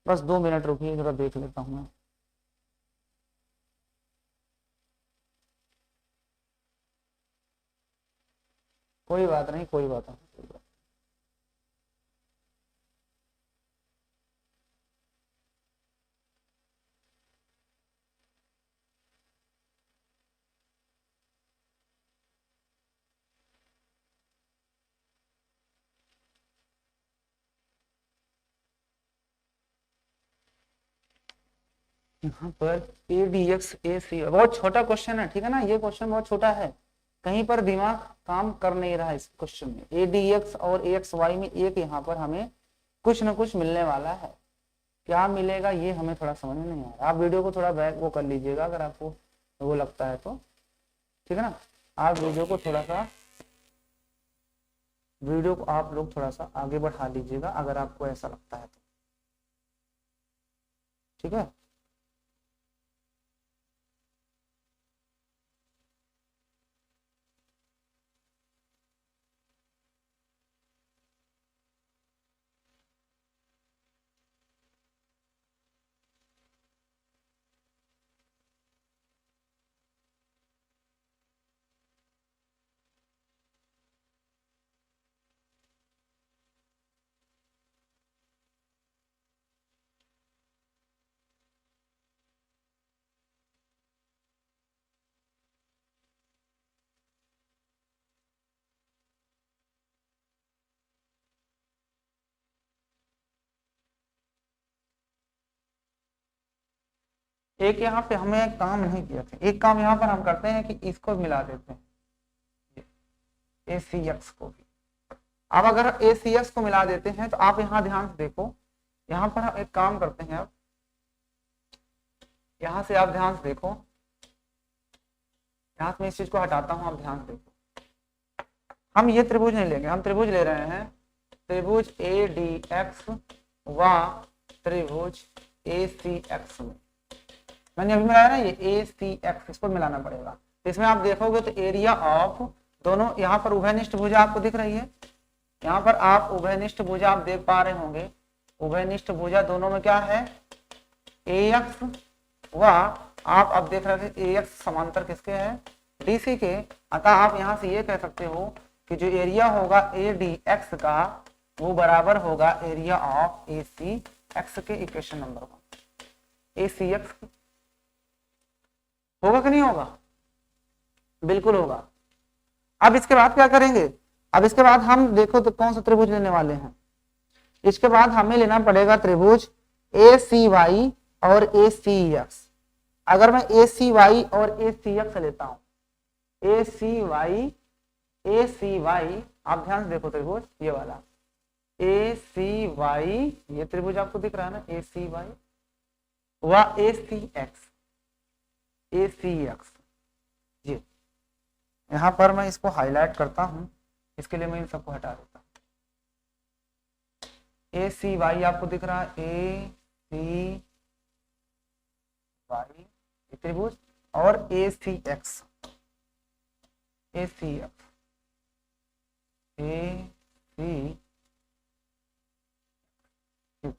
बस 2 मिनट रुकिए, जरा देख लेता हूँ मैं। कोई बात नहीं, कोई बात नहीं। यहाँ पर ए डी एक्स ए सी, बहुत छोटा क्वेश्चन है, ठीक है ना, ये क्वेश्चन बहुत छोटा है, कहीं पर दिमाग काम कर नहीं रहा है इस क्वेश्चन में। ए डी एक्स और ए एक्स वाई में एक यहाँ पर हमें कुछ ना कुछ मिलने वाला है, क्या मिलेगा ये हमें थोड़ा समझ में नहीं आ रहा। आप वीडियो को थोड़ा बैक वो कर लीजिएगा अगर आपको वो लगता है तो, ठीक है ना। आप वीडियो को थोड़ा सा, वीडियो को आप लोग थोड़ा सा आगे बढ़ा लीजिएगा अगर आपको ऐसा लगता है तो, ठीक है। एक यहाँ पे हमें एक काम नहीं किया था, एक काम यहाँ पर हम करते हैं कि इसको मिला देते हैं ए सी एक्स को भी। अब अगर ए सी एक्स को मिला देते हैं तो आप यहाँ ध्यान से देखो, यहाँ पर हम एक काम करते हैं। अब यहाँ से आप ध्यान से देखो, यहाँ से मैं इस चीज को हटाता हूँ, आप ध्यान से देखो। हम ये त्रिभुज नहीं लेंगे, हम त्रिभुज ले रहे हैं त्रिभुज ए डी एक्स व त्रिभुज ए सी एक्स में। मैंने अभी मिलाया ना ये ए सी एक्स, इसको मिलाना पड़ेगा। तो इसमें आप देखोगे तो एरिया ऑफ दोनों, यहाँ पर उभयनिष्ठ भुजा आपको दिख रही है, यहाँ पर आप उभयनिष्ठ भुजा आप देख पा रहे होंगे। उभयनिष्ठ भुजा दोनों में क्या है? ए एक्स व आप अब देख रहे थे ए एक्स समांतर किसके है? डी सी के। अतः आप यहाँ से ये कह सकते हो कि जो एरिया होगा ए डी एक्स का वो बराबर होगा area of A C X के। Equation number 1 A C X होगा कि नहीं होगा? बिल्कुल होगा। अब इसके बाद क्या करेंगे? अब इसके बाद हम देखो तो कौन सा त्रिभुज लेने वाले हैं। इसके बाद हमें लेना पड़ेगा त्रिभुज ए सी वाई और ए सी एक्स। अगर मैं ए सी वाई और ए सी एक्स लेता हूं, ए सी वाई आप ध्यान से देखो त्रिभुज ये वाला ए सी वाई, ये त्रिभुज आपको दिख रहा है ना, ए सी वाई व ए सी एक्स जी। यहां पर मैं इसको हाईलाइट करता हूं, इसके लिए मैं इन सबको हटा देता हूं। ए सी वाई आपको दिख रहा है, ए सी वाई त्रिभुज, और ए C x, A C x, A सी तो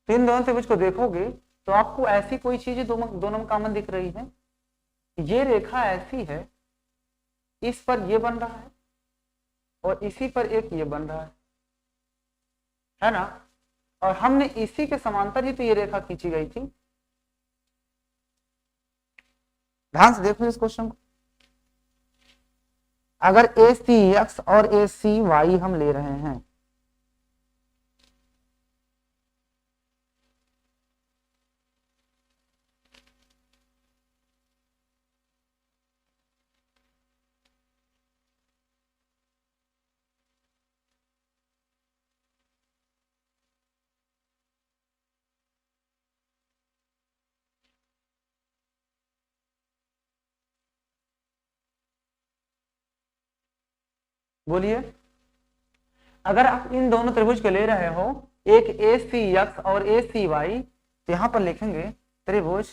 इन दोनों त्रिभुज को देखोगे तो आपको ऐसी कोई चीज दोनों में कॉमन दिख रही है, ये रेखा ऐसी है, इस पर ये बन रहा है और इसी पर एक ये बन रहा है ना, और हमने इसी के समांतर ही तो ये रेखा खींची गई थी। ध्यान से देखो इस क्वेश्चन को, अगर ए सी एक्स और ए सी वाई हम ले रहे हैं, बोलिए, अगर आप इन दोनों त्रिभुज को ले रहे हो, एक ए सी एक्स और ए सी वाई, तो यहां पर लिखेंगे त्रिभुज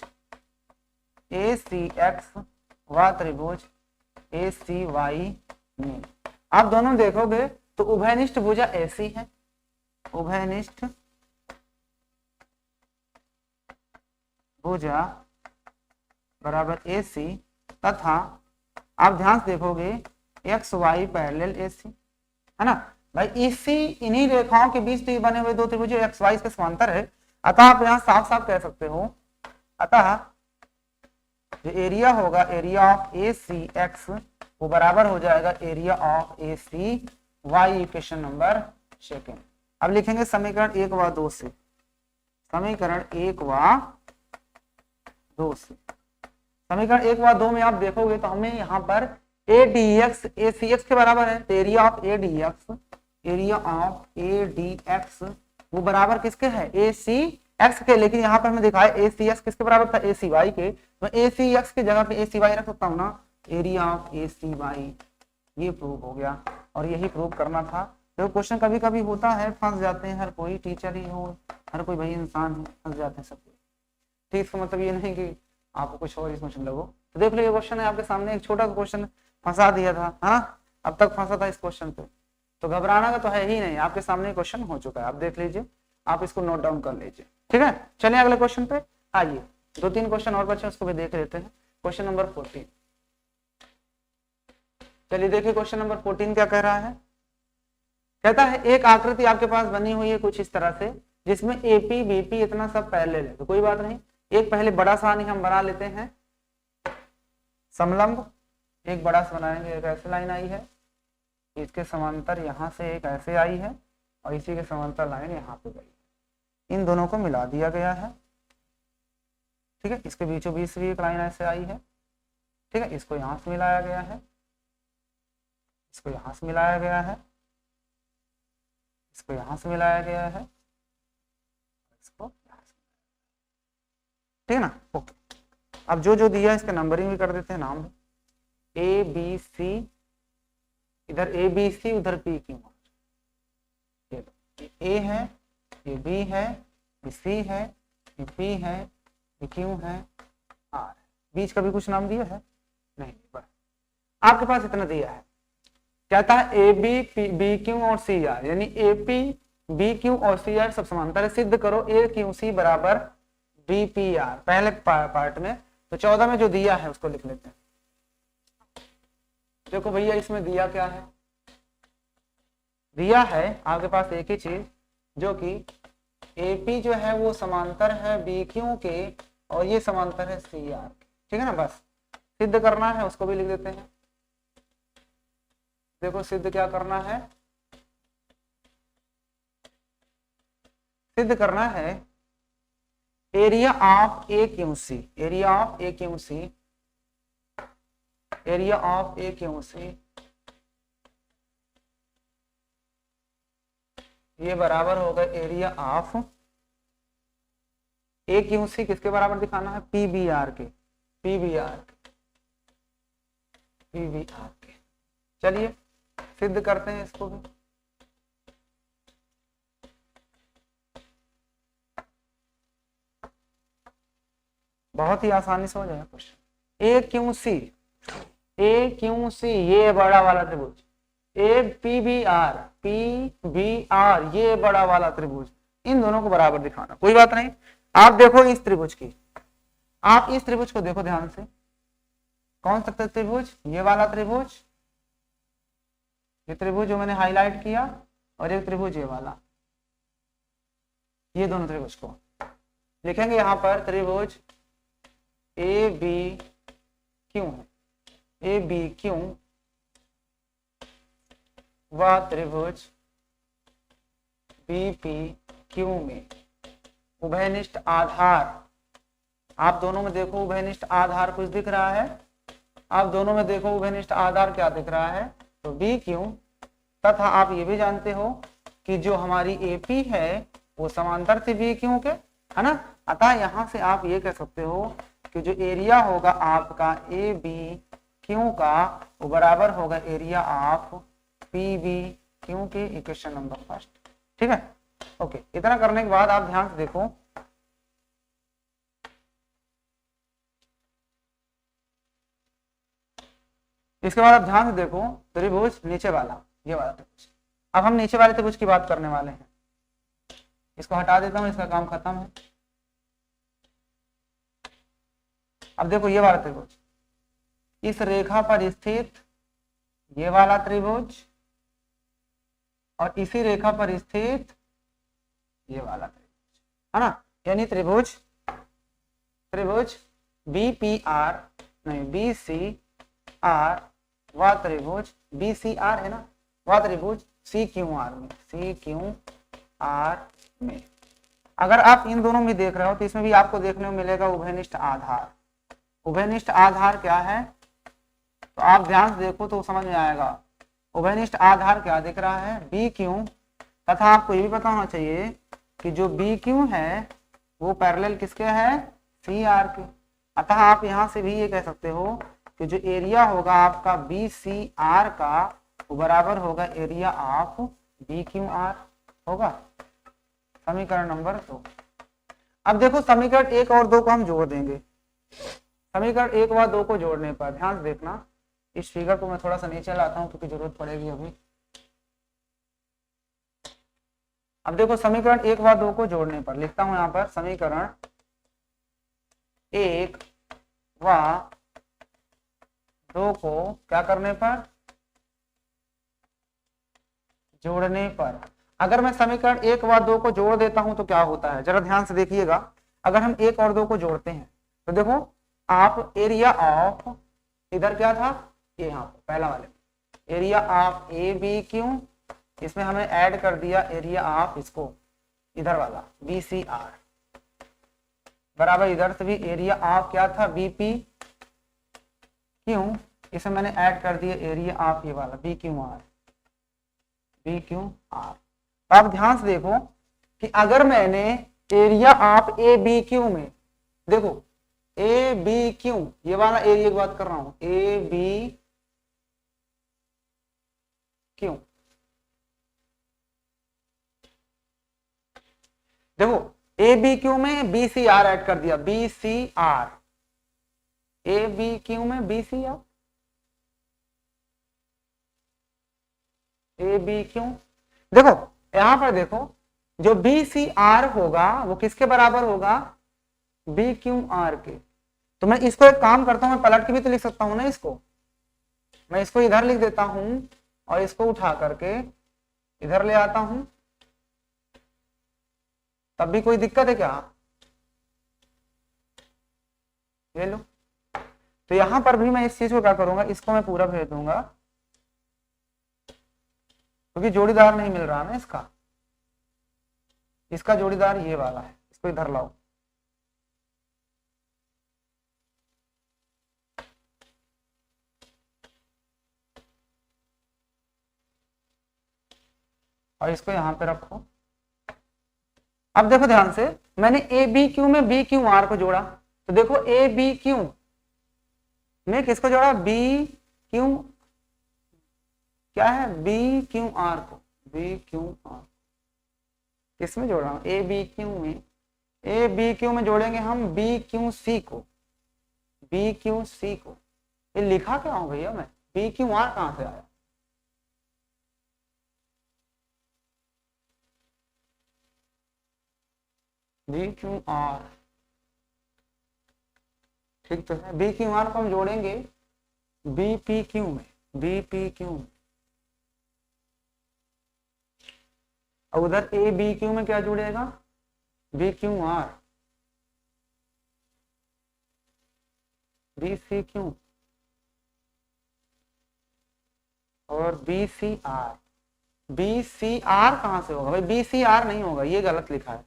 ए सी एक्स व त्रिभुज ए सी वाई में आप दोनों देखोगे तो उभयनिष्ठ भुजा ऐसी है, उभयनिष्ठ भुजा बराबर ए सी, तथा आप ध्यान से देखोगे एक्स वाई पैरेलल ए सी, है ना भाई, इसी इन्हीं रेखाओं के बीच तो ये बने हुए दो त्रिभुज एक्स वाई के समांतर है। अतः आप यहाँ साफ साफ कह सकते हो, अतः जो एरिया होगा area of A C X वो बराबर हो जाएगा area of A C Y, equation number second. अब लिखेंगे समीकरण 1 व 2 से, समीकरण 1 व 2 से, समीकरण 1 व 2 में आप देखोगे तो हमें यहाँ पर A D X A C X के बराबर है, तो area of A D X, area of A D X वो बराबर किसके है, ए सी एक्स के, लेकिन यहाँ पर हमें दिखाया ए सी एक्स किसके बराबर था, ए सी वाई के, तो ए सी एक्स की जगह पे ए सी वाई रख सकता हूँ ना, area of A C Y, ये प्रूव हो गया और यही प्रूव करना था। तो क्वेश्चन कभी कभी होता है, फंस जाते हैं, हर कोई टीचर ही हो, हर कोई भाई इंसान है, फंस जाते हैं सब। ठीक, इसका मतलब ये नहीं कि आपको कुछ और इसमें लगो। तो देख लो ये क्वेश्चन है आपके सामने, एक छोटा क्वेश्चन फंसा दिया था, हाँ अब तक फंसा था इस क्वेश्चन पे, तो घबराना का तो है ही नहीं, आपके सामने क्वेश्चन हो चुका है, आप देख लीजिए, आप इसको नोट डाउन कर लीजिए। ठीक है, चलिए अगले क्वेश्चन पे आइए, 2-3 क्वेश्चन और बचे उसको भी देख लेते हैं। क्वेश्चन नंबर 14, चलिए देखिए क्वेश्चन नंबर 14 क्या कह रहा है। कहता है एक आकृति आपके पास बनी हुई है कुछ इस तरह से, जिसमें एपी बीपी इतना सब पहले ले, तो कोई बात नहीं, एक पहले बड़ा सानी हम बना लेते हैं, समलंब एक बड़ा सा बनाएंगे, एक ऐसी लाइन आई है, इसके समांतर यहाँ से एक ऐसे आई है और इसी के समांतर लाइन यहाँ पे गई, इन दोनों को मिला दिया गया है। ठीक है, इसके बीचों बीच भी एक लाइन ऐसे आई है। ठीक है, इसको यहाँ से मिलाया गया है, इसको यहाँ से मिलाया गया है, इसको यहाँ से मिलाया गया है, इसको यहाँ से, ठीक है ना। ओके, अब जो जो दिया इसका नंबरिंग भी कर देते हैं, नाम ए बी सी, इधर ए बी सी उधर पी क्यू आर, ए है, ये बी है, ये सी है, ये पी है, ये क्यू है, आर, बीच का भी कुछ नाम दिया है नहीं, बस आपके पास इतना दिया है। कहता है ए बी बी क्यू और सी आर, यानी ए पी बी क्यू और सी आर सब समांतर है, सिद्ध करो ए क्यू सी बराबर बी पी आर, पहले पार्ट में। तो 14 में जो दिया है उसको लिख लेते हैं। देखो भैया इसमें दिया क्या है, दिया है आपके पास एक ही चीज, जो कि एपी जो है वो समांतर है बी क्यू के और ये समांतर है सी आर के। ठीक है ना, बस सिद्ध करना है, उसको भी लिख देते हैं। देखो सिद्ध क्या करना है, सिद्ध करना है area of A Q C, area of A Q C, area of A Q C ये बराबर होगा area of A Q C, किसके बराबर दिखाना है, पी बी आर के, पी बी आर के, पी बी आर के। चलिए सिद्ध करते हैं इसको भी। बहुत ही आसानी से हो जाएगा question. A Q C, A Q C ये बड़ा वाला त्रिभुज, A P B R, P B R ये बड़ा वाला त्रिभुज, इन दोनों को बराबर दिखाना, कोई बात नहीं। आप देखो इस त्रिभुज की, आप इस त्रिभुज को देखो ध्यान से, कौन सा त्रिभुज, ये वाला त्रिभुज, ये त्रिभुज जो मैंने हाईलाइट किया, और एक त्रिभुज ये वाला, ये दोनों त्रिभुज को लिखेंगे यहां पर त्रिभुज ए बी क्यू है, ए बी क्यू व त्रिभुज बी पी क्यू में उभयनिष्ठ आधार, आप दोनों में देखो उभयनिष्ठ आधार कुछ दिख रहा है, आप दोनों में देखो उभयनिष्ठ आधार क्या दिख रहा है, तो बी क्यू, तथा आप ये भी जानते हो कि जो हमारी एपी है वो समांतर थी बी क्यू के, है ना। अतः यहां से आप ये कह सकते हो कि जो एरिया होगा आपका ए बी क्यू का वो बराबर होगा area of P B Q के, इक्वेशन नंबर फर्स्ट, ठीक है। ओके, इतना करने के बाद आप ध्यान से देखो, इसके बाद आप ध्यान से देखो त्रिभुज नीचे वाला, ये वाला त्रिभुज। अब हम नीचे वाले त्रिभुज की बात करने वाले हैं, इसको हटा देता हूं, इसका काम खत्म है। अब देखो ये वाला त्रिभुज, इस रेखा पर स्थित ये वाला त्रिभुज और इसी रेखा पर स्थित ये वाला त्रिभुज, है ना। यानी त्रिभुज बी पी आर नहीं बी सी आर व त्रिभुज बी सी आर है ना, व त्रिभुज सी क्यू आर में, सी क्यू आर में अगर आप इन दोनों में देख रहे हो तो इसमें भी आपको देखने को मिलेगा उभयनिष्ठ आधार। उभयनिष्ठ आधार क्या है, तो आप ध्यान से देखो तो समझ में आएगा। उभयनिष्ठ आधार क्या दिख रहा है, बी क्यू, तथा आपको ये भी पता होना चाहिए कि जो बी क्यू है वो पैरेलल किसके है, सी आर के। अतः आप यहां से भी ये कह सकते हो कि जो एरिया होगा आपका बी सी आर का वो बराबर होगा area of B Q R होगा। समीकरण नंबर 2। अब देखो समीकरण 1 और 2 को हम जोड़ देंगे। समीकरण 1 व 2 को जोड़ने पर ध्यान से देखना, इस फिगर को मैं थोड़ा सा नीचे लाता हूं क्योंकि जरूरत पड़ेगी अभी। अब देखो समीकरण 1 व 2 को जोड़ने पर लिखता हूं यहां पर समीकरण 1 व 2 को क्या करने पर, जोड़ने पर। अगर मैं समीकरण 1 व 2 को जोड़ देता हूं तो क्या होता है, जरा ध्यान से देखिएगा। अगर हम 1 और 2 को जोड़ते हैं तो देखो आप एरिया ऑफ, इधर क्या था, ये यहाँ पर पहला वाले area of A B Q, इसमें हमने ऐड कर दिया एरिया ऑफ इसको इधर वाला बी सी आर, बराबर इधर से भी एरिया ऑफ क्या था बी पी क्यू, इसमें मैंने ऐड कर दिया एरिया ऑफ ये वाला B Q R, B Q R. अब ध्यान से देखो कि अगर मैंने area of A B Q में, देखो ए बी क्यू ये वाला एरिया की बात कर रहा हूं, ए बी क्यू, देखो ए बी क्यू में बी सी आर ऐड कर दिया, B C R, A B Q में B C R, A B Q, देखो यहां पर देखो जो बी सी आर होगा वो किसके बराबर होगा, बी क्यू आर के। तो मैं इसको एक काम करता हूं, मैं पलट के भी तो लिख सकता हूं ना इसको, मैं इसको इधर लिख देता हूं और इसको उठा करके इधर ले आता हूं, तब भी कोई दिक्कत है क्या, ये लो। तो यहां पर भी मैं इस चीज को क्या करूंगा, इसको मैं पूरा भेज दूंगा क्योंकि जोड़ीदार नहीं मिल रहा ना इसका, इसका जोड़ीदार ये वाला है, इसको इधर लाओ। और इसको यहां पे रखो। अब देखो ध्यान से, मैंने ए बी क्यू में बी क्यू आर को जोड़ा, तो देखो ए बी क्यू में किसको जोड़ा, बी क्यू, क्या है बी क्यू आर को, बी क्यू आर किसमें जोड़ रहा हूं, ए बी क्यू में, ए बी क्यू में जोड़ेंगे हम बी क्यू सी को, बी क्यू सी को। ये लिखा क्या हूं भैया मैं, बी क्यू आर कहां से आया, बी क्यू आर, ठीक तो है। बी क्यू आर को हम जोड़ेंगे बी पी क्यू में, बी पी क्यू में, और उधर ए बी क्यू में क्या जुड़ेगा, B Q R, B C Q और B C R. B C R कहां से होगा भाई, बी सी आर नहीं होगा, ये गलत लिखा है,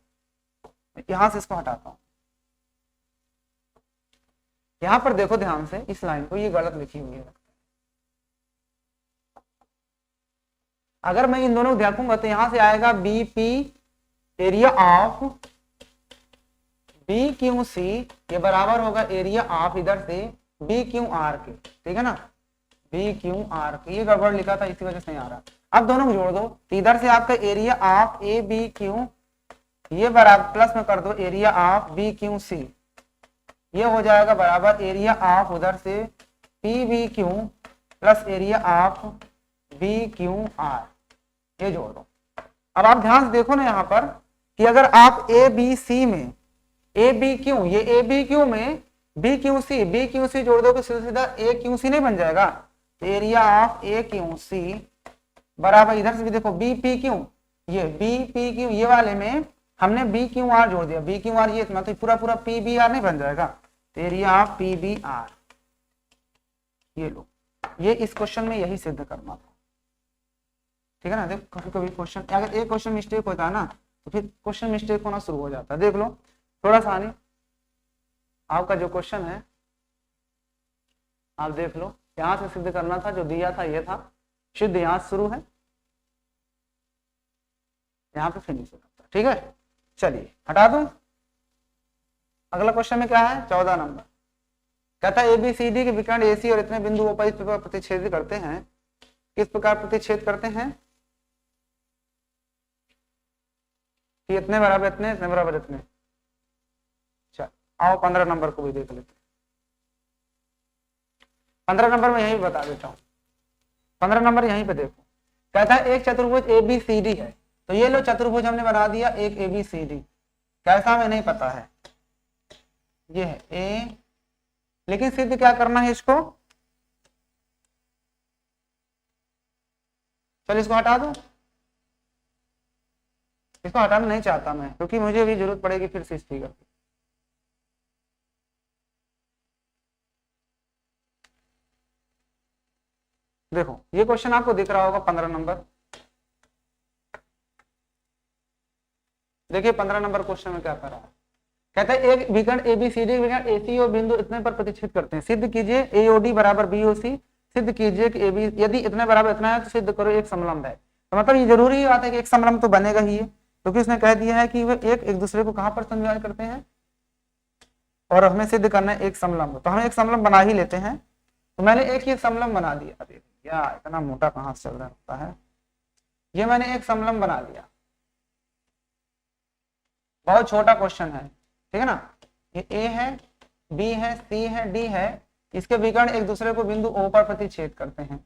यहां से इसको हटाता हूं। यहां पर देखो ध्यान से इस लाइन को, ये गलत लिखी हुई है। अगर मैं इन दोनों को देखूंगा तो यहां से आएगा B P area of B Q C, ये बराबर होगा एरिया ऑफ इधर से बी क्यू आर के, ठीक है ना, बी क्यू आर के। ये गड़बड़ लिखा था इसी वजह से नहीं आ रहा। अब दोनों को जोड़ दो तो इधर से आपका area of A B Q, ये बराबर प्लस में कर दो area of B Q C, ये हो जाएगा बराबर एरिया ऑफ उधर से P B Q plus area of B Q R, ये जोड़ दो। अब आप ध्यान से देखो ना यहाँ पर कि अगर आप ए बी सी में ए बी क्यू, ये ए बी क्यू में बी क्यू सी जोड़ दो तो सीधा सीधा ए क्यू सी नहीं बन जाएगा, area of A Q C बराबर इधर से भी देखो बी पी क्यू, ये बी पी क्यू, ये वाले में हमने बी क्यू आर जोड़ दिया, बी क्यू आर ये मतलब पूरा पूरा पी बी आर नहीं बन जाएगा, तो area of P B R, ये लो। ये इस क्वेश्चन में यही सिद्ध करना था, ठीक है ना। देखो कभी कभी क्वेश्चन, अगर एक क्वेश्चन मिस्टेक होता है ना तो फिर क्वेश्चन मिस्टेक होना शुरू हो जाता है। देख लो थोड़ा सा आने, आपका जो क्वेश्चन है आप देख लो, यहां से सिद्ध करना था, जो दिया था ये था, सिद्ध यहां से शुरू है, यहां पे फिनिश होता है, ठीक है। चलिए हटा दूं। अगला क्वेश्चन में क्या है, 14 नंबर, कहता है एबीसीडी के विकर्ण एसी और इतने बिंदुओं पर इस प्रकार प्रतिच्छेद करते हैं, किस प्रकार प्रतिच्छेद करते हैं, कि इतने बराबर इतने, इतने बराबर इतने। चल आओ 15 नंबर को भी देख लेते हैं। 15 नंबर में यही बता देता हूं, 15 नंबर यहीं पे देखो, कहता है एक चतुर्भुज एबीसीडी है, तो ये लो चतुर्भुज हमने बना दिया एक एबीसीडी, कैसा हमें नहीं पता है, ये है ए, लेकिन सिद्ध क्या करना है इसको, चल इसको हटा दो, इसको हटाना नहीं चाहता मैं क्योंकि मुझे भी जरूरत पड़ेगी फिर से इस फिगर की। देखो ये क्वेश्चन आपको दिख रहा होगा 15 नंबर, देखिए 15 नंबर क्वेश्चन में क्या कर रहा है, कहता है एक विकर्ण एबीसीडी विकर्ण एसी और बिंदु इतने पर प्रतिच्छेद करते हैं, सिद्ध कीजिए एओडी बराबर बीओसी, सिद्ध कीजिए कि एबी यदि इतने बराबर इतना है तो सिद्ध करो एक समलंब है। तो मतलब ये जरूरी बात है कि एक समलंब तो बनेगा ही है, क्योंकि उसने कह दिया है कि वे एक दूसरे को कहां पर संयोजन करते हैं, और हमें सिद्ध करना है एक समलंब, तो हम एक समलंब बना ही लेते हैं। तो मैंने एक ही समलंब बना दिया, अरे या इतना मोटा कहां से चल रहा होता है, ये मैंने एक समलंब बना दिया, बहुत छोटा क्वेश्चन है, ठीक है ना। ये ए है, बी है, सी है, डी है, इसके विकर्ण एक दूसरे को बिंदु ओ पर प्रतिच्छेद करते हैं,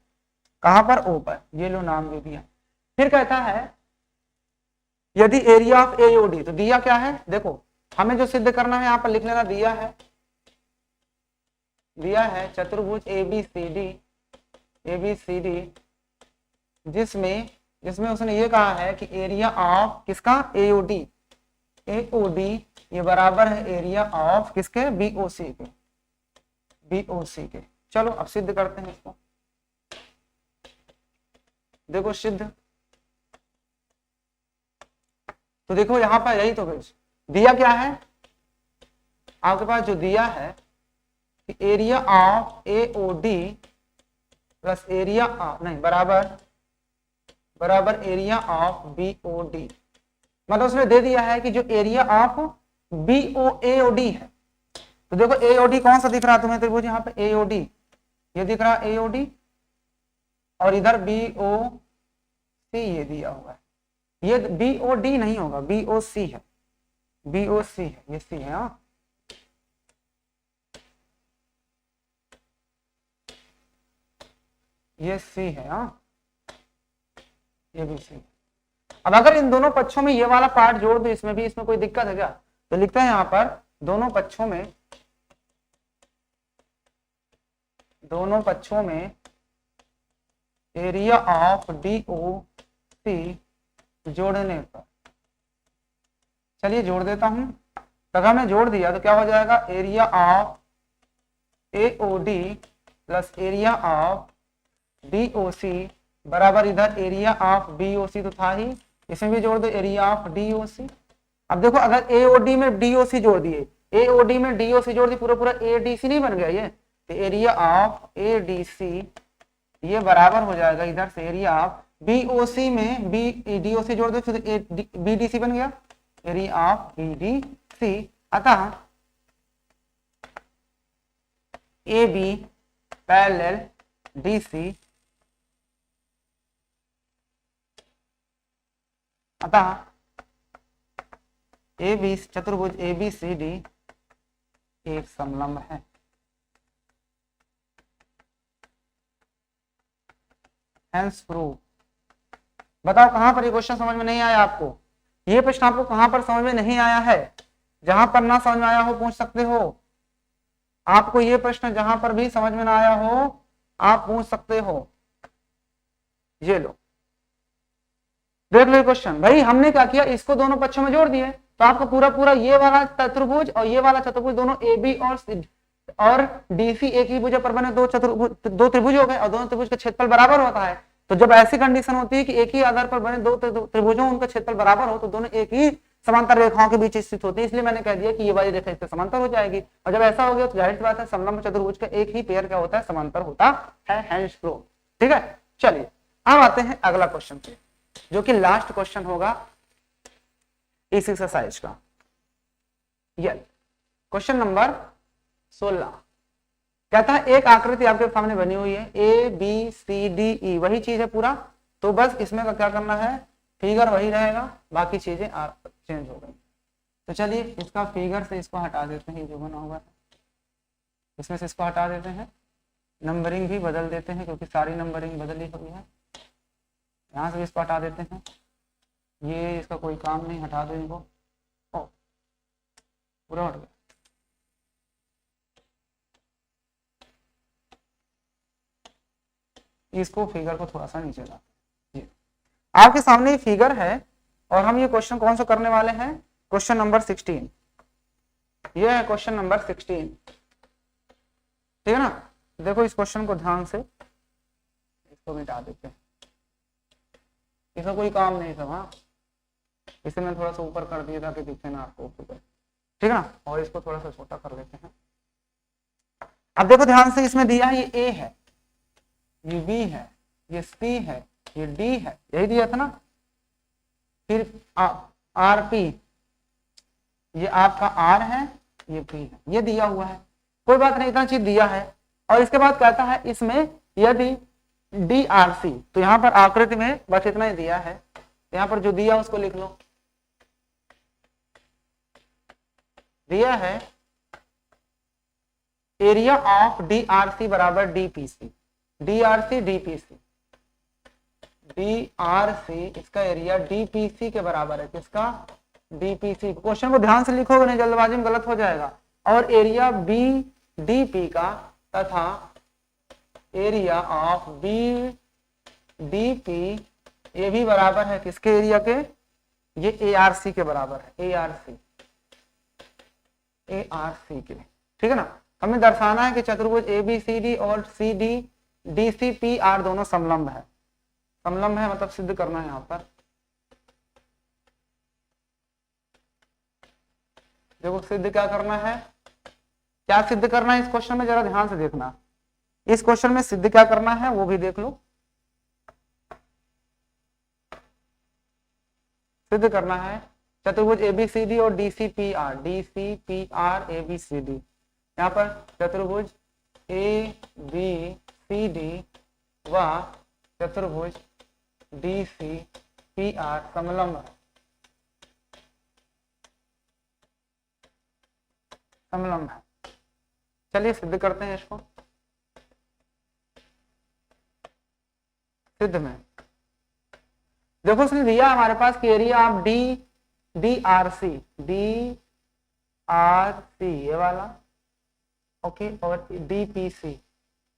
कहां पर, ओ पर, ये लो नाम दे दिया। फिर कहता है यदि एरिया ऑफ एओडी, तो दिया क्या है, देखो हमें जो सिद्ध करना है यहाँ पर लिख लेना, दिया है चतुर्भुज एबीसीडी जिसमें उसने ये कहा है कि एरिया ऑफ किसका, एओडी ये बराबर है एरिया ऑफ किसके, बीओसी के। चलो अब सिद्ध करते हैं इसको, देखो सिद्ध, तो देखो यहां पर यही तो दिया क्या है आपके पास, जो दिया है कि area of AOD plus area नहीं बराबर एरिया ऑफ बीओडी, मतलब उसने दे दिया है कि जो एरिया ऑफ एओडी है, तो देखो एओडी कौन सा दिख रहा है तुम्हें त्रिभुज, यहाँ पे एओडी ये दिख रहा है एओडी, और इधर बीओसी ये दिया हुआ है, ये बीओडी नहीं होगा, बीओसी है, ये सी है, हाँ ये सी है, हाँ ये भी सी। अब अगर इन दोनों पक्षों में ये वाला पार्ट जोड़ दो, इसमें कोई दिक्कत है क्या, तो लिखते हैं यहाँ पर दोनों पक्षों में एरिया ऑफ DOC जोड़ने पर, चलिए जोड़ देता हूं। तो अगर मैं जोड़ दिया तो क्या हो जाएगा, area of AOD plus area of DOC बराबर इधर एरिया ऑफ BOC तो था ही, इसमें भी जोड़ दो एरिया ऑफ DOC। अब देखो अगर AOD में DOC जोड़ दिए, AOD में DOC जोड़ दिए, पूरा पूरा ADC नहीं बन गया ये, तो एरिया ऑफ ADC ये बराबर हो जाएगा इधर से एरिया ऑफ BOC में DOC जोड़ दो, फिर BDC बन गया, एरिया ऑफ BDC। अतः AB पैरेलल DC, अतः चतुर्भुज ABCD एक समलंब है। Hence prove. बताओ कहां पर ये क्वेश्चन समझ में नहीं आया आपको, ये प्रश्न आपको कहां पर समझ में नहीं आया है? जहां पर ना समझ में आया हो पूछ सकते हो, आपको ये प्रश्न जहां पर भी समझ में ना आया हो आप पूछ सकते हो। ये लो देख लो क्वेश्चन, भाई हमने क्या किया, इसको दोनों पक्षों में जोड़ दिए, तो आपका पूरा पूरा ये वाला चतुर्भुज और ये वाला चतुर्भुज दोनों AB और DC एक ही भुजा पर बने दो त्रिभुज हो गए, और दोनों त्रिभुज का क्षेत्रफल बराबर होता है। तो जब ऐसी कंडीशन होती है कि एक ही आधार पर बने दो त्रिभुजों उनका क्षेत्रफल बराबर हो, तो दोनों एक ही समांतर रेखाओं के बीच स्थित होती है, इसलिए मैंने कह दिया कि ये वाली रेखा इससे समांतर हो जाएगी। और जब ऐसा हो गया तो जाहिर सी बात है समलंब चतुर्भुज का एक ही पेयर क्या होता है, समांतर होता है, हेंस प्रूव। ठीक है, चलिए अब आते हैं अगला क्वेश्चन पे, जो कि लास्ट क्वेश्चन होगा इस एक्सरसाइज का। ये क्वेश्चन नंबर 16 कहता है एक आकृति आपके सामने बनी हुई है ABCDE, वही चीज है पूरा, तो बस इसमें का क्या करना है, फिगर वही रहेगा, बाकी चीजें चेंज हो गई। तो चलिए इसका फिगर से इसको हटा देते हैं, जो बना हुआ है इसमें से इसको हटा देते हैं, नंबरिंग भी बदल देते हैं क्योंकि सारी नंबरिंग बदली हुई है, यहाँ से भी इसको हटा देते हैं, ये इसका कोई काम नहीं, हटा दो इनको, पूरा हट गया। इसको फिगर को थोड़ा सा नीचे ला, आपके सामने ये फिगर है और हम ये क्वेश्चन कौन सा करने वाले हैं, क्वेश्चन नंबर 16, ये है क्वेश्चन नंबर 16, ठीक है ना। देखो इस क्वेश्चन को ध्यान से, इसको मिटा देते हैं, इसका कोई काम नहीं था, हाँ इसे मैं थोड़ा सा ऊपर कर दिया था कि दिखे ना आपको, ठीक है ना, और इसको थोड़ा सा छोटा कर लेते हैं। अब देखो ध्यान से, इसमें दिया है ये A है, ये B है, ये C है, ये D है, यही दिया था ना, फिर RP, ये आपका R है, ये P है, ये दिया हुआ है, कोई बात नहीं, इतना चीज दिया है। और इसके बाद कहता है इसमें यदि DRC, तो यहाँ पर आकृति में बस इतना ही दिया है, यहाँ पर जो दिया उसको लिख लो, दिया है एरिया ऑफ DRC बराबर DPC, DRC DPC, DRC इसका एरिया DPC के बराबर है, किसका, DPC। क्वेश्चन को ध्यान से लिखोगे नहीं, जल्दबाजी में गलत हो जाएगा। और एरिया BDP का तथा एरिया ऑफ BDP ये भी बराबर है किसके एरिया के, ये ARC के बराबर है, ARC के, ठीक है ना। हमें दर्शाना है कि चतुर्भुज ABCD और DCPR दोनों समलंब है, समलंब है मतलब सिद्ध करना है यहाँ पर। देखो सिद्ध क्या करना है, क्या सिद्ध करना है इस क्वेश्चन में, जरा ध्यान से देखना, इस क्वेश्चन में सिद्ध क्या करना है वो भी देख लो। सिद्ध करना है चतुर्भुज ABCD और DCPR ABCD, यहाँ पर चतुर्भुज ABCD व चतुर्भुज DCPR समलंब है, समलंब है। चलिए सिद्ध करते हैं इसको। सिद्ध में देखो उसने दिया हमारे पास कि area of DRC R C ये वाला, ओके, और डीपीसी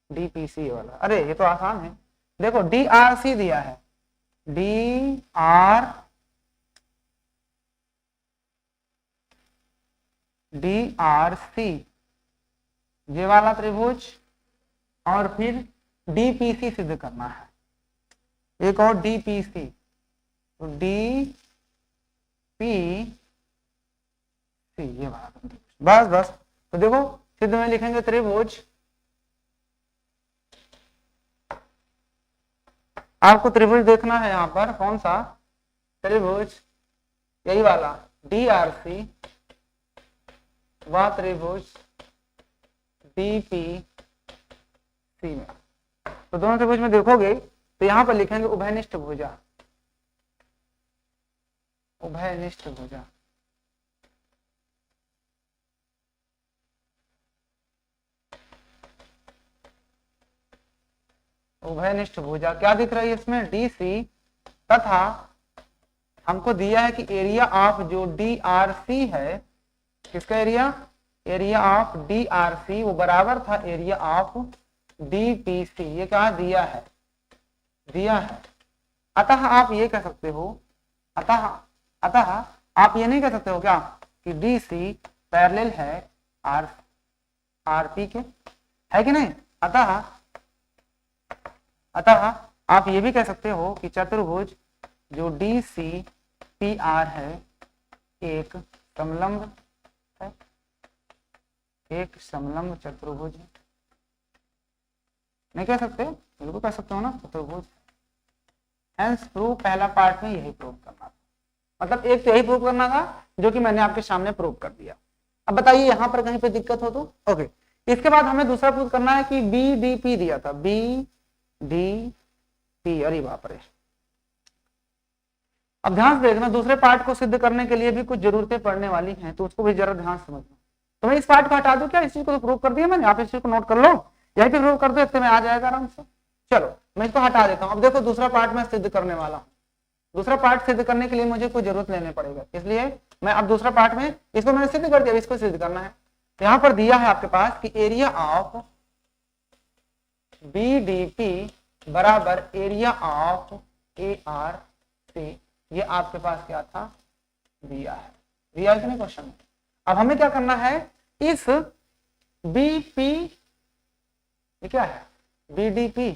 ये वाला। अरे ये तो आसान है, देखो डी आर सी दिया है, डी आर सी ये वाला त्रिभुज, और फिर डीपीसी सिद्ध करना है, एक और डीपीसी, तो डी पी सी ये वाला त्रिभुज, बस बस। तो देखो सिद्ध में लिखेंगे त्रिभुज, आपको त्रिभुज देखना है यहाँ पर, कौन सा त्रिभुज, यही वाला डी आर सी व त्रिभुज डीपी सी में। तो दोनों त्रिभुज में देखोगे तो यहाँ पर लिखेंगे उभयनिष्ठ भुजा, उभयनिष्ठ भुजा। उभयनिष्ठ भुजा क्या दिख रही है इसमें, डी सी, तथा हमको दिया है कि एरिया ऑफ जो डी आर सी है, किसका area, area of D R C वो बराबर था area of D P C, ये क्या दिया है, दिया है। अतः आप ये कह सकते हो, अतः आप ये नहीं कह सकते हो क्या कि डी सी पैरेलल है आर पी के, है कि नहीं। अतः आप ये भी कह सकते हो कि चतुर्भुज जो डी सी पी आर है एक समलंब है, एक समलंब चतुर्भुज है। नहीं कह सकते, बिल्कुल कह सकते हो ना, चतुर्भुज। हेंस प्रूव, पहला पार्ट में यही प्रूव करना था, मतलब एक तो यही प्रूव करना था जो कि मैंने आपके सामने प्रूव कर दिया। अब बताइए यहाँ पर कहीं पे दिक्कत हो तो ओके। इसके बाद हमें दूसरा प्रूव करना है कि बी डी पी दिया था, बी डी पी, अरे बाप रे। अब ध्यान से देखना, दूसरे पार्ट को सिद्ध करने के लिए भी कुछ जरूरतें पड़ने वाली हैं, तो उसको भी जरा ध्यान से समझना। तो मैं इस पार्ट को हटा दूं क्या, इस चीज को तो प्रूव कर दिया मैंने, आप इस चीज को नोट कर लो, यही पे प्रूव कर दो, इतने में आ जाएगा आराम से। चलो मैं इसको हटा देता हूँ। अब देखो दूसरा पार्ट में सिद्ध करने वाला हूँ, दूसरा पार्ट सिद्ध करने के लिए मुझे कुछ जरूरत लेने पड़ेगा, इसलिए मैं अब दूसरा पार्ट में, इसको मैंने सिद्ध कर दिया, इसको सिद्ध करना है। यहाँ पर दिया है आपके पास कि area of B D P बराबर area of A R C, ये आपके पास क्या था, दिया है, दिया है कि नहीं क्वेश्चन में। अब हमें क्या करना है, इस बी पी, ये क्या है बी डी पी,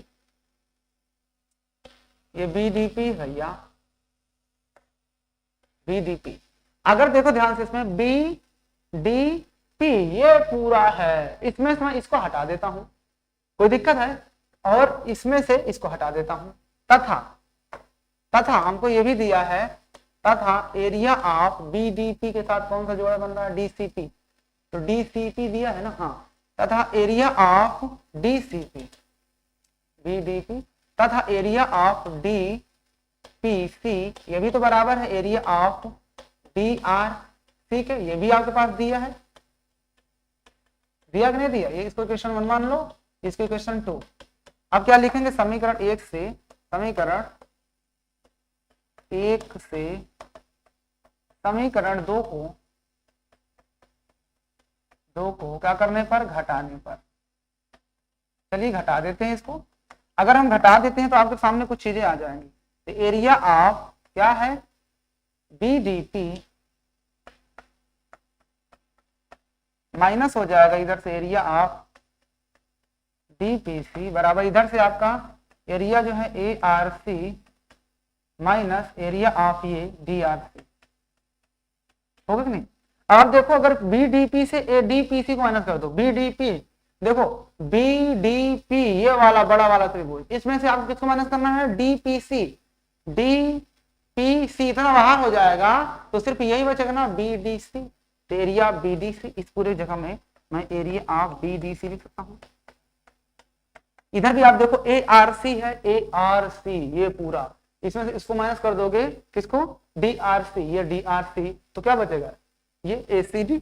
ये बी डी पी भैया, बी डी पी। अगर देखो ध्यान से, इसमें बी डी पी ये पूरा है, इसमें से मैं इसको हटा देता हूं, कोई दिक्कत है, और इसमें से इसको हटा देता हूं, तथा हमको ये भी दिया है, तथा area of B D P के साथ कौन सा जोड़ा बन रहा है, डीसीपी, तो डीसीपी दिया है ना, हाँ, तथा area of DCP B D P तथा area of D P C, ये भी तो बराबर है area of D R C के, ये भी आपके पास दिया है, दिया कि नहीं दिया, ये इसको क्वेश्चन 1 मान लो, इसको क्वेश्चन 2। अब क्या लिखेंगे, समीकरण 1 से, समीकरण 1 से समीकरण 2 को क्या करने पर, घटाने पर। चलिए घटा देते हैं इसको। अगर हम घटा देते हैं तो आपके सामने कुछ चीजें आ जाएंगी। तो एरिया ऑफ क्या है, बी डी पी माइनस हो जाएगा इधर से area of D P C बराबर इधर से आपका एरिया जो है A R C minus area of ये डी आर सी, होगा कि नहीं। आप देखो अगर बी डी पी से ए डी पी सी को माइनस कर दो, बी डी पी, देखो बी डी पी ये वाला बड़ा वाला त्रिभुज, इसमें से आपको किसको माइनस करना है, D P C, D P C इतना बाहर हो जाएगा तो सिर्फ यही बचेगा ना, बी डी सी। तो एरिया बी डी सी, इस पूरे जगह में मैं area of B D C लिख सकता हूं। इधर भी आप देखो ए आर सी है, ए आर सी ये पूरा, इसमें से इसको माइनस कर दोगे, किसको, डी आर सी, ये डी आर सी, तो क्या बचेगा, ये A C D,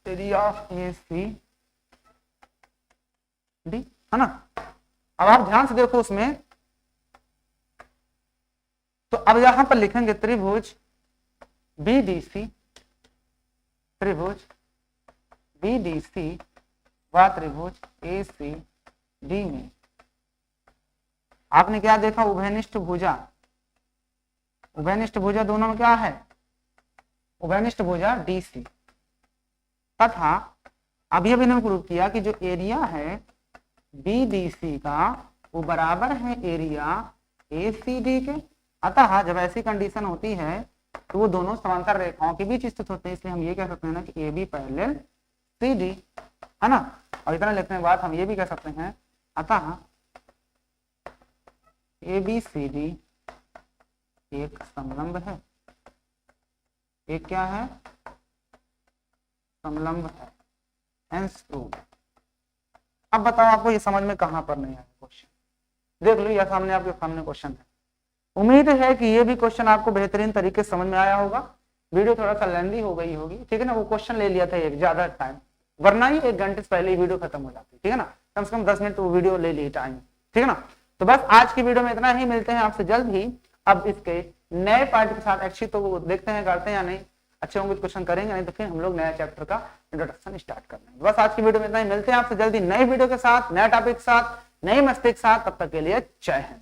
area of A C D, है ना। अब आप ध्यान से देखो उसमें, तो अब यहां पर लिखेंगे त्रिभुज बी डी सी, त्रिभुज BDC व त्रिभुज ACD में आपने क्या देखा, उभयनिष्ठ भुजा, उभयनिष्ठ भुजा दोनों में क्या है, उभयनिष्ठ भुजा DC तथा अभी अभी हमने प्रूव किया कि जो एरिया है BDC का वो बराबर है एरिया ACD के। अतः जब ऐसी कंडीशन होती है तो वो दोनों समांतर रेखाओं के बीच स्थित होते हैं, इसलिए हम ये कह सकते हैं ना कि AB पैरेलल CD, है ना। और इतना लिखने के बाद हम ये भी कह सकते हैं अतः ABCD एक समलंब है, एक क्या है, समलंब है। Hence proved. अब बताओ आपको ये समझ में कहां पर नहीं आया क्वेश्चन, देख लो यह सामने आपके सामने क्वेश्चन है। उम्मीद है कि ये भी क्वेश्चन आपको बेहतरीन तरीके से समझ में आया होगा। वीडियो थोड़ा सा लेंदी हो गई होगी, ठीक है ना, वो क्वेश्चन ले लिया था एक ज्यादा टाइम, वरना ही 1 घंटे से पहले ही वीडियो खत्म हो जाती, ठीक है ना, कम से कम 10 मिनट वो वीडियो ले ली टाइम, ठीक है ना। तो बस आज की वीडियो में इतना ही, मिलते हैं आपसे जल्द ही। अब इसके नए पार्ट के साथ अच्छी तो वो देखते हैं करते हैं या नहीं, अच्छे होंगे तो क्वेश्चन करेंगे, नहीं तो फिर हम लोग नया चैप्टर का इंट्रोडक्शन स्टार्ट कर लेंगे। बस आज की वीडियो में इतना ही, मिलते हैं आपसे जल्दी नई वीडियो के साथ, नए टॉपिक के साथ, नई मस्ती के साथ। तब तक के लिए जय हिंद।